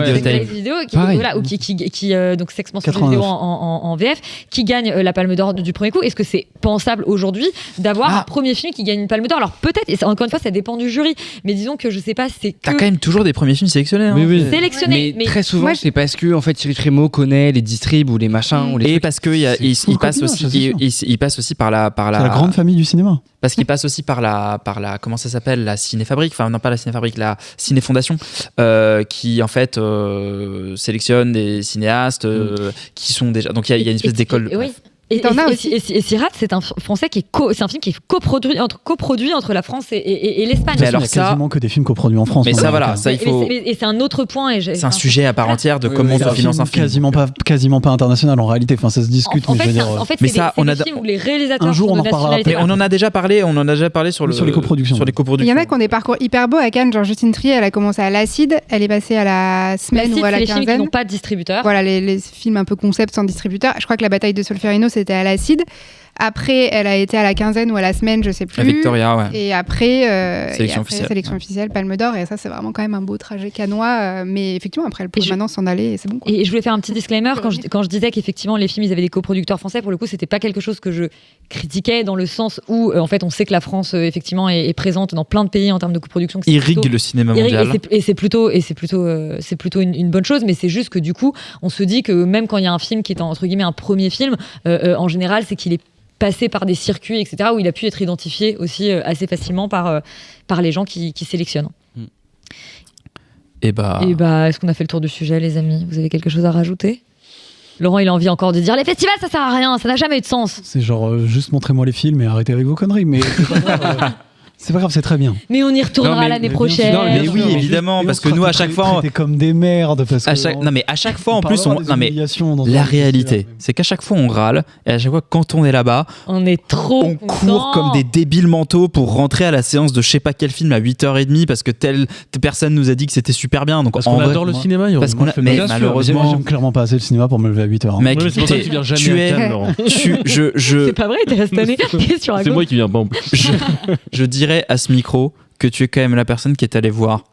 Video, qui donc Sex Mention Vidéo en VF, qui gagne la Palme d'Or du premier coup. Est-ce que c'est pensable aujourd'hui d'avoir un premier film qui gagne une Palme d'Or? Alors peut-être, et encore une fois ça dépend du jury, mais disons que je sais pas, c'est que... T'as quand même toujours des premiers films sélectionnés. Sélectionnés, mais très souvent c'est parce que en fait Thierry Frémaux connaît les distribs ou les machins ou les et parce que il passe aussi par la grande famille du cinéma. Parce qu'il passe aussi par la comment ça s'appelle, la Cinéfabrique, enfin non pas la Cinéfabrique, la Cinéfondation, qui en fait sélectionne des cinéastes qui sont déjà, donc il y a une espèce d'école. Et Sirat, c'est un français c'est un film qui est coproduit entre la France et l'Espagne. Mais alors il y a quasiment que des films coproduits en France. Mais ça voilà, ça il faut. Et c'est un autre point. C'est un sujet à part entière de comment on finance un film. Quasiment pas international en réalité. Enfin ça se discute. En fait, c'est des films où les réalisateurs. Un jour on en reparlera. Mais on en a déjà parlé. sur les coproductions. Il y en a qui ont des parcours hyper beaux à Cannes. Genre Justine Triet, elle a commencé à l'Acide, elle est passée à la semaine ou à la quinzaine. Les films qui n'ont pas de distributeur. Voilà les films un peu concept sans distributeur. Je crois que La Bataille de Solferino c'était à l'Acide. Après, elle a été à la quinzaine ou à la semaine, je sais plus. À Victoria, ouais. Et après, sélection officielle, Palme d'Or. Et ça, c'est vraiment quand même un beau trajet cannois. Mais effectivement, après, elle peut maintenant s'en aller et c'est bon. Quoi. Et je voulais faire un petit disclaimer quand je disais qu'effectivement, les films, ils avaient des coproducteurs français. Pour le coup, c'était pas quelque chose que je critiquais dans le sens où, en fait, on sait que la France, effectivement, est présente dans plein de pays en termes de coproduction. Irrigue le cinéma mondial. Et c'est plutôt une bonne chose. Mais c'est juste que du coup, on se dit que même quand il y a un film qui est entre guillemets un premier film, en général, c'est qu'il est passé par des circuits, etc., où il a pu être identifié aussi assez facilement par les gens qui sélectionnent. Et bah, est-ce qu'on a fait le tour du sujet, les amis? Vous avez quelque chose à rajouter? Laurent, il a envie encore de dire les festivals, ça sert à rien, ça n'a jamais eu de sens. C'est genre juste montrez-moi les films et arrêtez avec vos conneries, mais c'est pas grave. C'est pas grave, c'est très bien. Mais on y retournera l'année prochaine. Non, mais oui, évidemment, parce que nous, à chaque fois, on comme des merdes. Parce non, mais à chaque fois, en plus, la réalité, c'est qu'à chaque fois, on râle, et à chaque fois, quand on est là-bas, on est trop court comme des débiles mentaux pour rentrer à la séance de je sais pas quel film à 8h30 parce que telle personne nous a dit que c'était super bien. Donc parce qu'on adore le cinéma, mais malheureusement, j'aime clairement pas assez le cinéma pour me lever à 8h. Mec, c'est pour ça que tu viens jamais à Cannes, Laurent. C'est pas vrai, t'es resté année. C'est moi qui viens pas en plus. Je dirais à ce micro que tu es quand même la personne qui est allée voir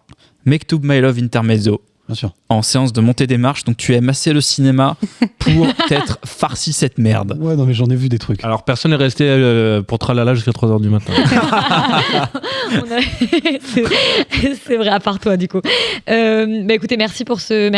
Mektoub My Love Intermezzo en séance de montée des marches, donc tu aimes assez le cinéma pour t'être farci cette merde. Ouais, non, mais j'en ai vu des trucs. Alors, personne n'est resté pour Tralala jusqu'à 3h du matin. C'est vrai, à part toi, du coup. Bah, écoutez, merci pour ce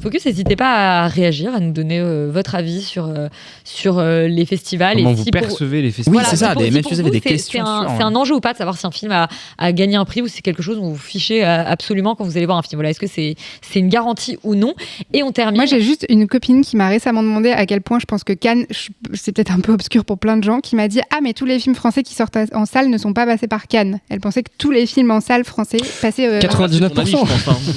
focus. N'hésitez pas à réagir, à nous donner votre avis sur les festivals. Comment et vous si percevez les festivals. Oui, c'est ça. Même si vous avez des questions. C'est un enjeu ou pas de savoir si un film a gagné un prix ou si c'est quelque chose dont vous fichez absolument quand vous allez voir un film. Voilà, est-ce que c'est une garantie ou non? Et on termine. Moi, j'ai juste une copine qui m'a récemment demandé à quel point je pense que Cannes, c'est peut-être un peu obscur pour plein de gens, qui m'a dit « Ah, mais tous les films français qui sortent en salle ne sont pas passés par Cannes. » Elle pensait que tous les films en salle français passaient... 99%.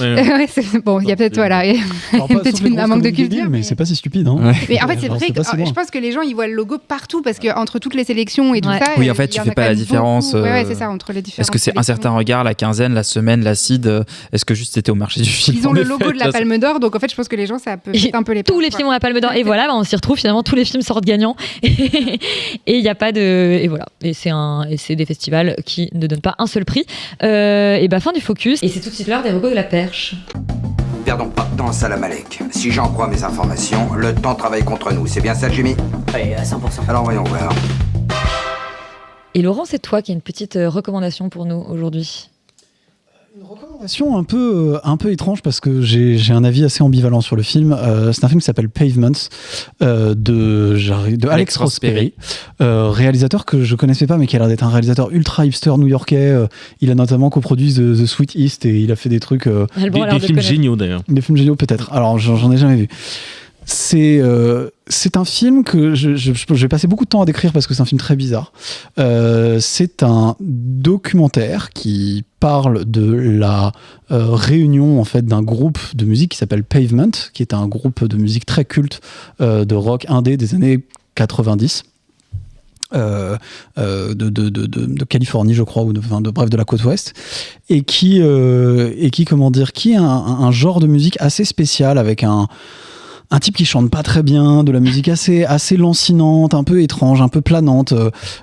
Ouais, bon, il y a peut-être peut-être un manque de culture. Mais c'est pas si stupide. Hein. Mais en fait, c'est vrai que je pense que les gens, ils voient le logo partout parce qu'entre toutes les sélections et tout ça... Oui, en fait, tu fais pas la différence. Ouais, c'est ça, entre les différentes Est-ce que c'est un certain regard, la quinzaine, la semaine, la CID? Est-ce que juste c'était au marché du film? Ils ont le logo de la Palme d'Or, donc en fait, je pense que les gens, ça peut être un peu les... Tous les films ont la Palme d'Or. Et voilà, on s'y retrouve finalement, tous les films sortent gagnants. Et il n'y a pas de... Et voilà. Et c'est des festivals qui ne donnent pas un seul prix. Et fin du focus. Et c'est tout de suite l'heure des recos de la perche. Perdons pas de temps, Salam Alek. Si j'en crois mes informations, le temps travaille contre nous. C'est bien ça, Jimmy? Oui, à 100%. Alors voyons voir. Et Laurent, c'est toi qui as une petite recommandation pour nous aujourd'hui. Une recommandation un peu étrange parce que j'ai un avis assez ambivalent sur le film. C'est un film qui s'appelle Pavements de Alex Ross Perry, réalisateur que je connaissais pas mais qui a l'air d'être un réalisateur ultra hipster new-yorkais. Il a notamment coproduit The Sweet East et il a fait des trucs, des films géniaux d'ailleurs. Des films géniaux peut-être. Alors j'en ai jamais vu. C'est un film que je vais passer beaucoup de temps à décrire parce que c'est un film très bizarre. C'est un documentaire qui parle de la réunion en fait d'un groupe de musique qui s'appelle Pavement, qui est un groupe de musique très culte de rock indé des années 90. De Californie, je crois, ou de la côte ouest, et qui est un genre de musique assez spécial avec un type qui chante pas très bien, de la musique assez lancinante, un peu étrange, un peu planante,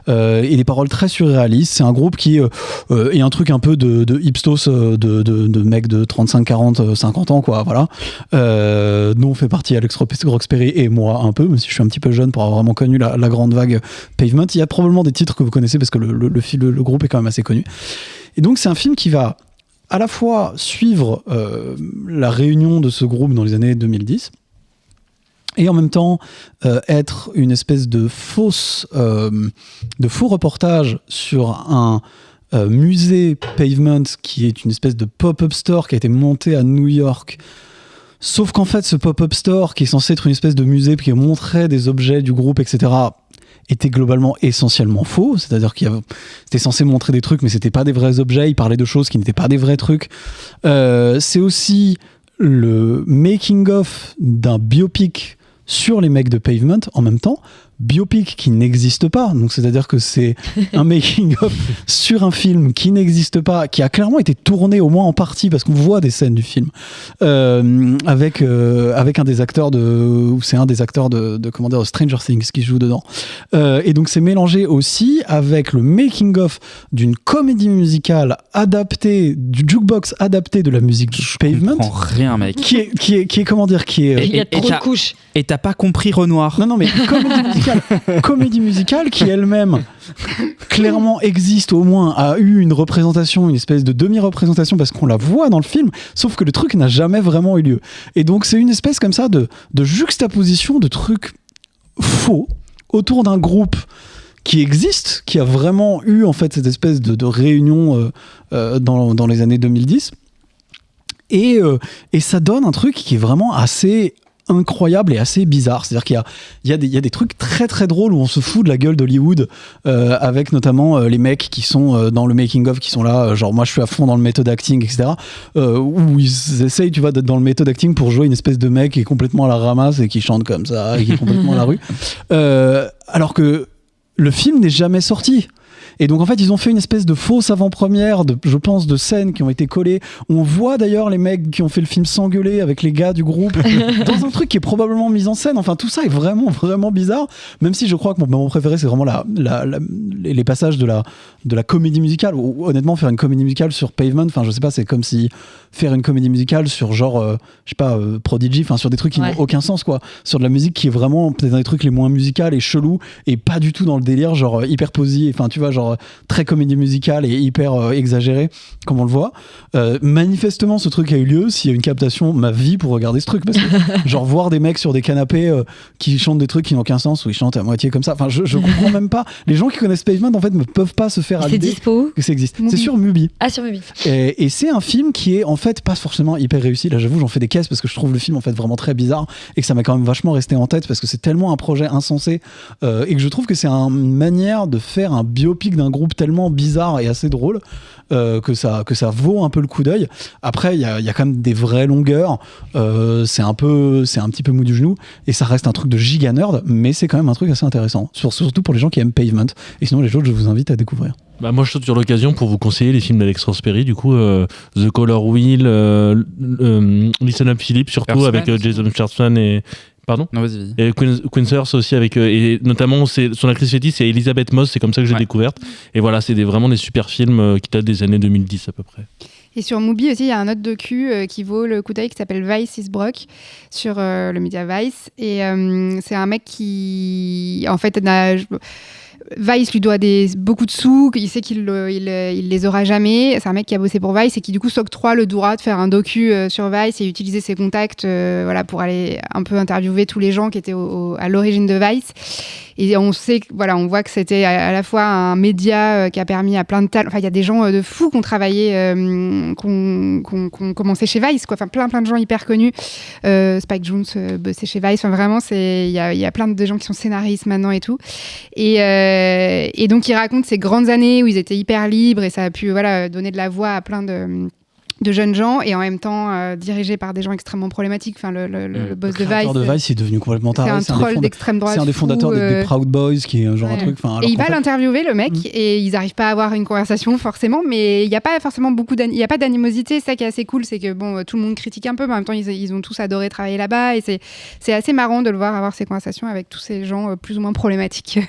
et des paroles très surréalistes. C'est un groupe qui est un truc un peu de hipstos, de mecs de 35, 40, 50 ans, quoi, voilà. Dont on fait partie Alex Ross Perry et moi un peu, même si je suis un petit peu jeune pour avoir vraiment connu la grande vague Pavement. Il y a probablement des titres que vous connaissez parce que le groupe est quand même assez connu. Et donc c'est un film qui va à la fois suivre la réunion de ce groupe dans les années 2010, et en même temps être une espèce de faux reportage sur un musée Pavement qui est une espèce de pop-up store qui a été monté à New York. Sauf qu'en fait, ce pop-up store qui est censé être une espèce de musée qui montrait des objets du groupe, etc., était globalement essentiellement faux. C'est-à-dire qu'il c'était censé montrer des trucs, mais c'était pas des vrais objets. Il parlait de choses qui n'étaient pas des vrais trucs. C'est aussi le making-of d'un biopic sur les mecs de Pavement en même temps, biopic qui n'existe pas, donc c'est-à-dire que c'est un making-of sur un film qui n'existe pas, qui a clairement été tourné au moins en partie parce qu'on voit des scènes du film avec un des acteurs de Stranger Things qui joue dedans, et donc c'est mélangé aussi avec le making-of d'une comédie musicale adaptée, du jukebox adapté de la musique de Pavement. Je comprends rien, mec. Qui est comment dire, qui est il y a trop de couches. Et t'as pas compris Renoir. Non, mais comédie musicale qui elle-même clairement existe, au moins a eu une représentation, une espèce de demi-représentation parce qu'on la voit dans le film, sauf que le truc n'a jamais vraiment eu lieu. Et donc c'est une espèce comme ça de juxtaposition de trucs faux autour d'un groupe qui existe, qui a vraiment eu en fait cette espèce de réunion dans les années 2010. Et ça donne un truc qui est vraiment assez incroyable et assez bizarre. C'est-à-dire qu'il y a des trucs très très drôles où on se fout de la gueule d'Hollywood, avec notamment les mecs qui sont dans le making-of, qui sont là, genre moi je suis à fond dans le méthode acting, etc. Où ils essayent, tu vois, d'être dans le méthode acting pour jouer une espèce de mec qui est complètement à la ramasse et qui chante comme ça et qui est complètement à la rue. Alors que le film n'est jamais sorti. Et donc en fait ils ont fait une espèce de fausse avant-première, je pense, de scènes qui ont été collées. On voit d'ailleurs les mecs qui ont fait le film s'engueuler avec les gars du groupe dans un truc qui est probablement mis en scène. Enfin tout ça est vraiment vraiment bizarre, même si je crois que mon moment préféré c'est vraiment les passages de la comédie musicale, où honnêtement faire une comédie musicale sur Pavement, enfin je sais pas, c'est comme si faire une comédie musicale sur genre, je sais pas, Prodigy, enfin sur des trucs qui n'ont aucun sens, quoi. Sur de la musique qui est vraiment peut-être un des trucs les moins musicales et chelous et pas du tout dans le délire, genre hyper posé, enfin tu vois, genre très comédie musicale et hyper exagéré, comme on le voit. Manifestement, ce truc a eu lieu. S'il y a une captation, ma vie pour regarder ce truc, parce que genre voir des mecs sur des canapés qui chantent des trucs qui n'ont aucun sens, ou ils chantent à moitié comme ça. Enfin, je comprends même pas. Les gens qui connaissent Pavement, en fait, ne peuvent pas se faire à l'idée que ça existe. C'est sur Mubi. Ah, sur Mubi. Et c'est un film qui est en fait pas forcément hyper réussi. Là, j'avoue, j'en fais des caisses parce que je trouve le film en fait vraiment très bizarre et que ça m'a quand même vachement resté en tête parce que c'est tellement un projet insensé et que je trouve que c'est une manière de faire un biopic d'un groupe tellement bizarre et assez drôle que ça vaut un peu le coup d'œil. Après, il y a quand même des vraies longueurs. C'est un petit peu mou du genou et ça reste un truc de giga nerd, mais c'est quand même un truc assez intéressant, surtout pour les gens qui aiment Pavement. Et sinon, les autres, je vous invite à découvrir. Bah moi je saute sur l'occasion pour vous conseiller les films d'Alex Ross Perry, du coup The Color Wheel, Listen Up Philip, surtout avec Jason Schwartzman et pardon, non, vas-y. Et Quinceers aussi avec et notamment son actrice fétiche c'est Elisabeth Moss, c'est comme ça que j'ai découverte et voilà, c'est vraiment des super films qui datent des années 2010 à peu près. Et sur Mubi aussi, il y a un autre docu qui vaut le coup d'œil qui s'appelle Vice is Broke sur le média Vice. Et c'est un mec qui, en fait, Vice lui doit beaucoup de sous, il sait qu'il les aura jamais. C'est un mec qui a bossé pour Vice et qui du coup s'octroie le droit de faire un docu sur Vice et utiliser ses contacts pour aller un peu interviewer tous les gens qui étaient à l'origine de Vice. Et on voit que c'était à la fois un média qui a permis à plein de talents. Enfin, il y a des gens de fous qui ont travaillé, qui ont commencé chez Vice, quoi. Enfin, plein de gens hyper connus. Spike Jonze bossait chez Vice. Enfin, vraiment, il y a plein de gens qui sont scénaristes maintenant et tout. Et donc, il raconte ces grandes années où ils étaient hyper libres et ça a pu donner de la voix à plein de jeunes gens et en même temps dirigés par des gens extrêmement problématiques. Enfin, le boss de Vice. Le créateur de Vice est devenu complètement taré. C'est un troll d'extrême droite. C'est un des fondateurs des Proud Boys, qui est genre un truc. Et il va l'interviewer, le mec, et ils n'arrivent pas à avoir une conversation forcément, mais il n'y a pas forcément il y a pas d'animosité. Ça qui est assez cool, c'est que bon, tout le monde critique un peu, mais en même temps, ils ont tous adoré travailler là-bas, et c'est assez marrant de le voir avoir ces conversations avec tous ces gens plus ou moins problématiques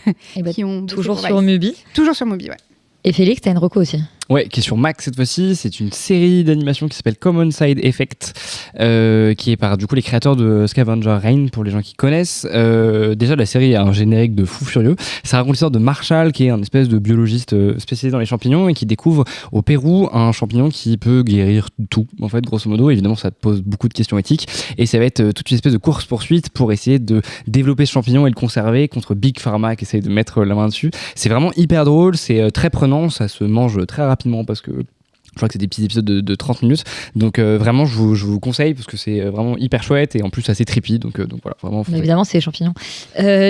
qui ont toujours sur Mubi. Toujours sur Mubi, ouais. Et Félix, t'as une reco aussi. Ouais, qui est sur Max cette fois-ci. C'est une série d'animation qui s'appelle Common Side Effect, qui est par du coup les créateurs de Scavenger Reign, pour les gens qui connaissent. Déjà, la série a un générique de fou furieux. Ça raconte l'histoire de Marshall, qui est un espèce de biologiste spécialisé dans les champignons et qui découvre au Pérou un champignon qui peut guérir tout, en fait, grosso modo. Évidemment, ça pose beaucoup de questions éthiques et ça va être toute une espèce de course-poursuite pour essayer de développer ce champignon et le conserver contre Big Pharma qui essaye de mettre la main dessus. C'est vraiment hyper drôle, c'est très prenant, ça se mange très rapidement parce que je crois que c'est des petits épisodes de 30 minutes, donc vraiment je vous conseille parce que c'est vraiment hyper chouette et en plus assez trippy, donc voilà, vraiment. Évidemment, c'est les champignons.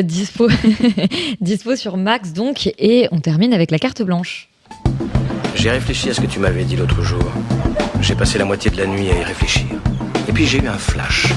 Dispo sur Max donc, et on termine avec la carte blanche. J'ai réfléchi à ce que tu m'avais dit l'autre jour. J'ai passé la moitié de la nuit à y réfléchir. Et puis j'ai eu un flash.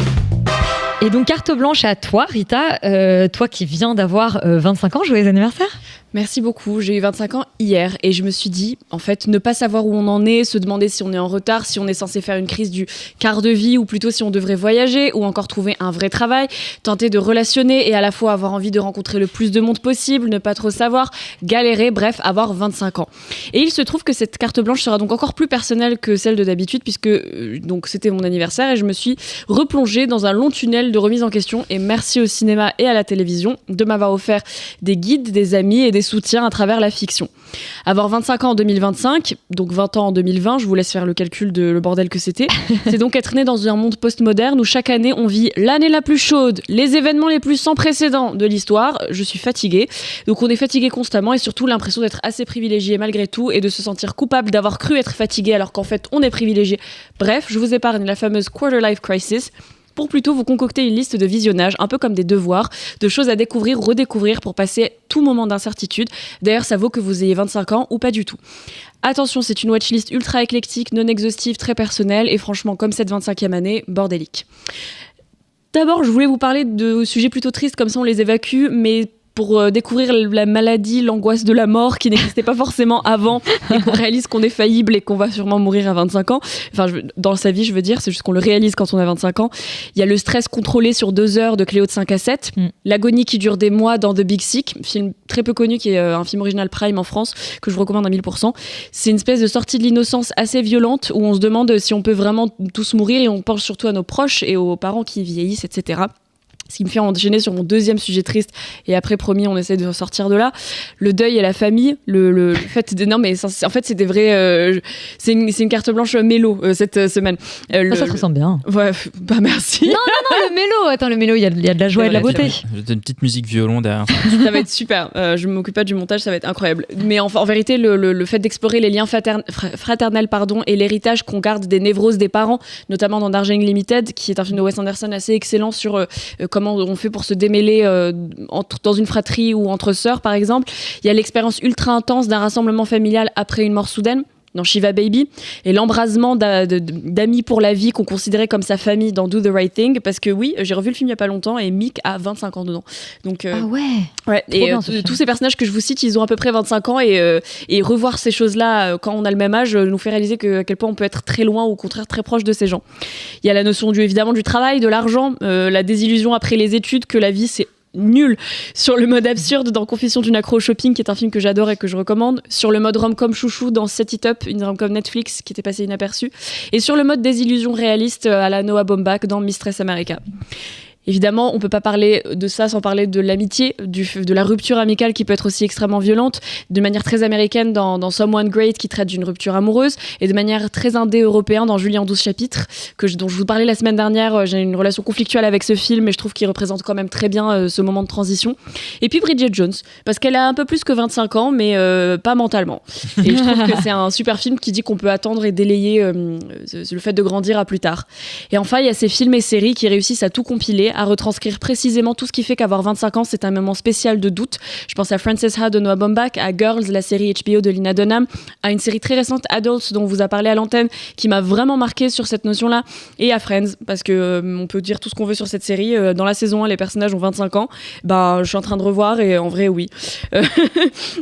Et donc carte blanche à toi, Rita, toi qui viens d'avoir 25 ans, joyeux anniversaire. Merci beaucoup, j'ai eu 25 ans hier et je me suis dit, en fait, ne pas savoir où on en est, se demander si on est en retard, si on est censé faire une crise du quart de vie ou plutôt si on devrait voyager ou encore trouver un vrai travail, tenter de relationner et à la fois avoir envie de rencontrer le plus de monde possible, ne pas trop savoir, galérer, bref, avoir 25 ans. Et il se trouve que cette carte blanche sera donc encore plus personnelle que celle de d'habitude puisque donc c'était mon anniversaire et je me suis replongée dans un long tunnel de remise en question et merci au cinéma et à la télévision de m'avoir offert des guides, des amis et des soutiens à travers la fiction. Avoir 25 ans en 2025, donc 20 ans en 2020, je vous laisse faire le calcul de le bordel que c'était, c'est donc être né dans un monde postmoderne où chaque année on vit l'année la plus chaude, les événements les plus sans précédent de l'histoire. Je suis fatiguée, donc on est fatigué constamment et surtout l'impression d'être assez privilégié malgré tout et de se sentir coupable d'avoir cru être fatigué alors qu'en fait on est privilégié. Bref, je vous épargne la fameuse quarter life crisis pour plutôt vous concocter une liste de visionnages, un peu comme des devoirs, de choses à découvrir, redécouvrir pour passer tout moment d'incertitude. D'ailleurs, ça vaut que vous ayez 25 ans ou pas du tout. Attention, c'est une watchlist ultra éclectique, non exhaustive, très personnelle et franchement, comme cette 25e année, bordélique. D'abord, je voulais vous parler de sujets plutôt tristes, comme ça on les évacue, mais pour découvrir la maladie, l'angoisse de la mort qui n'existait pas forcément avant et qu'on réalise qu'on est faillible et qu'on va sûrement mourir à 25 ans. Enfin, dans sa vie, je veux dire, c'est juste qu'on le réalise quand on a 25 ans. Il y a le stress contrôlé sur 2 heures de Cléo de 5 à 7. L'agonie qui dure des mois dans The Big Sick, film très peu connu qui est un film original Prime en France que je vous recommande à 1000%. C'est une espèce de sortie de l'innocence assez violente où on se demande si on peut vraiment tous mourir et on pense surtout à nos proches et aux parents qui vieillissent, etc. Ce qui me fait enchaîner sur mon deuxième sujet triste, et après, promis, on essaie de sortir de là. Le deuil et la famille, le fait de... Non, mais en fait, c'est des vrais... c'est une carte blanche mélo, cette semaine. Ça te ressemble bien. Ouais, bah merci. Non, le mélo. Attends, le mélo, il y a de la joie et de la beauté. J'ai une petite musique violon derrière. Ça va être super. Je m'occupe pas du montage, ça va être incroyable. Mais en vérité, le fait d'explorer les liens fraternels et l'héritage qu'on garde des névroses des parents, notamment dans Darjeeling Limited, qui est un film de Wes Anderson assez excellent sur... comment on fait pour se démêler dans une fratrie ou entre sœurs, par exemple. Il y a l'expérience ultra intense d'un rassemblement familial après une mort soudaine, dans Shiva Baby, et l'embrasement d'amis pour la vie qu'on considérait comme sa famille dans Do the Right Thing, parce que oui, j'ai revu le film il y a pas longtemps et Mick a 25 ans dedans. Donc, ah ouais. Et tous ces personnages que je vous cite, ils ont à peu près 25 ans et revoir ces choses-là quand on a le même âge nous fait réaliser à quel point on peut être très loin ou au contraire très proche de ces gens. Il y a la notion évidemment du travail, de l'argent, la désillusion après les études, que la vie c'est nul, sur le mode absurde dans Confession d'une accro au shopping, qui est un film que j'adore et que je recommande, sur le mode rom-com chouchou dans Set It Up, une rom-com Netflix qui était passée inaperçue, et sur le mode désillusion réaliste à la Noah Baumbach dans Mistress America. Évidemment, on peut pas parler de ça sans parler de l'amitié, de la rupture amicale qui peut être aussi extrêmement violente, de manière très américaine dans Someone Great qui traite d'une rupture amoureuse, et de manière très indé-européen dans Julie en 12 chapitres, dont je vous parlais la semaine dernière. J'ai une relation conflictuelle avec ce film et je trouve qu'il représente quand même très bien ce moment de transition. Et puis Bridget Jones, parce qu'elle a un peu plus que 25 ans, mais pas mentalement. Et je trouve que c'est un super film qui dit qu'on peut attendre et délayer le fait de grandir à plus tard. Et enfin, il y a ces films et séries qui réussissent à tout compiler, à retranscrire précisément tout ce qui fait qu'avoir 25 ans, c'est un moment spécial de doute. Je pense à Frances Ha de Noah Baumbach, à Girls, la série HBO de Lena Dunham, à une série très récente, Adults, dont on vous a parlé à l'antenne, qui m'a vraiment marqué sur cette notion-là, et à Friends, parce que on peut dire tout ce qu'on veut sur cette série. Dans la saison 1, les personnages ont 25 ans. Bah, je suis en train de revoir, et en vrai, oui.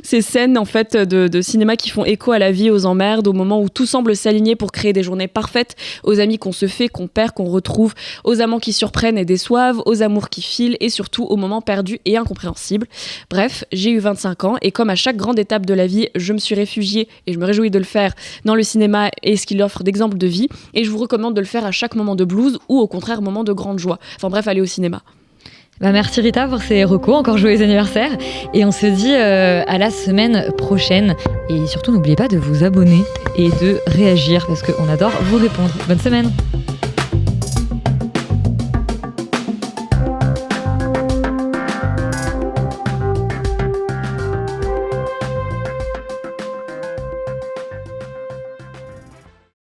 Ces scènes, en fait, de cinéma qui font écho à la vie, aux emmerdes, au moment où tout semble s'aligner pour créer des journées parfaites, aux amis qu'on se fait, qu'on perd, qu'on retrouve, aux amants qui surprennent et déçoivent, aux amours qui filent et surtout aux moments perdus et incompréhensibles. Bref, j'ai eu 25 ans et comme à chaque grande étape de la vie, je me suis réfugiée et je me réjouis de le faire dans le cinéma et ce qu'il offre d'exemples de vie, et je vous recommande de le faire à chaque moment de blues ou au contraire moment de grande joie. Enfin bref, aller au cinéma. Merci Rita pour ces recos, encore joyeux anniversaire, et on se dit à la semaine prochaine, et surtout n'oubliez pas de vous abonner et de réagir parce qu'on adore vous répondre. Bonne semaine.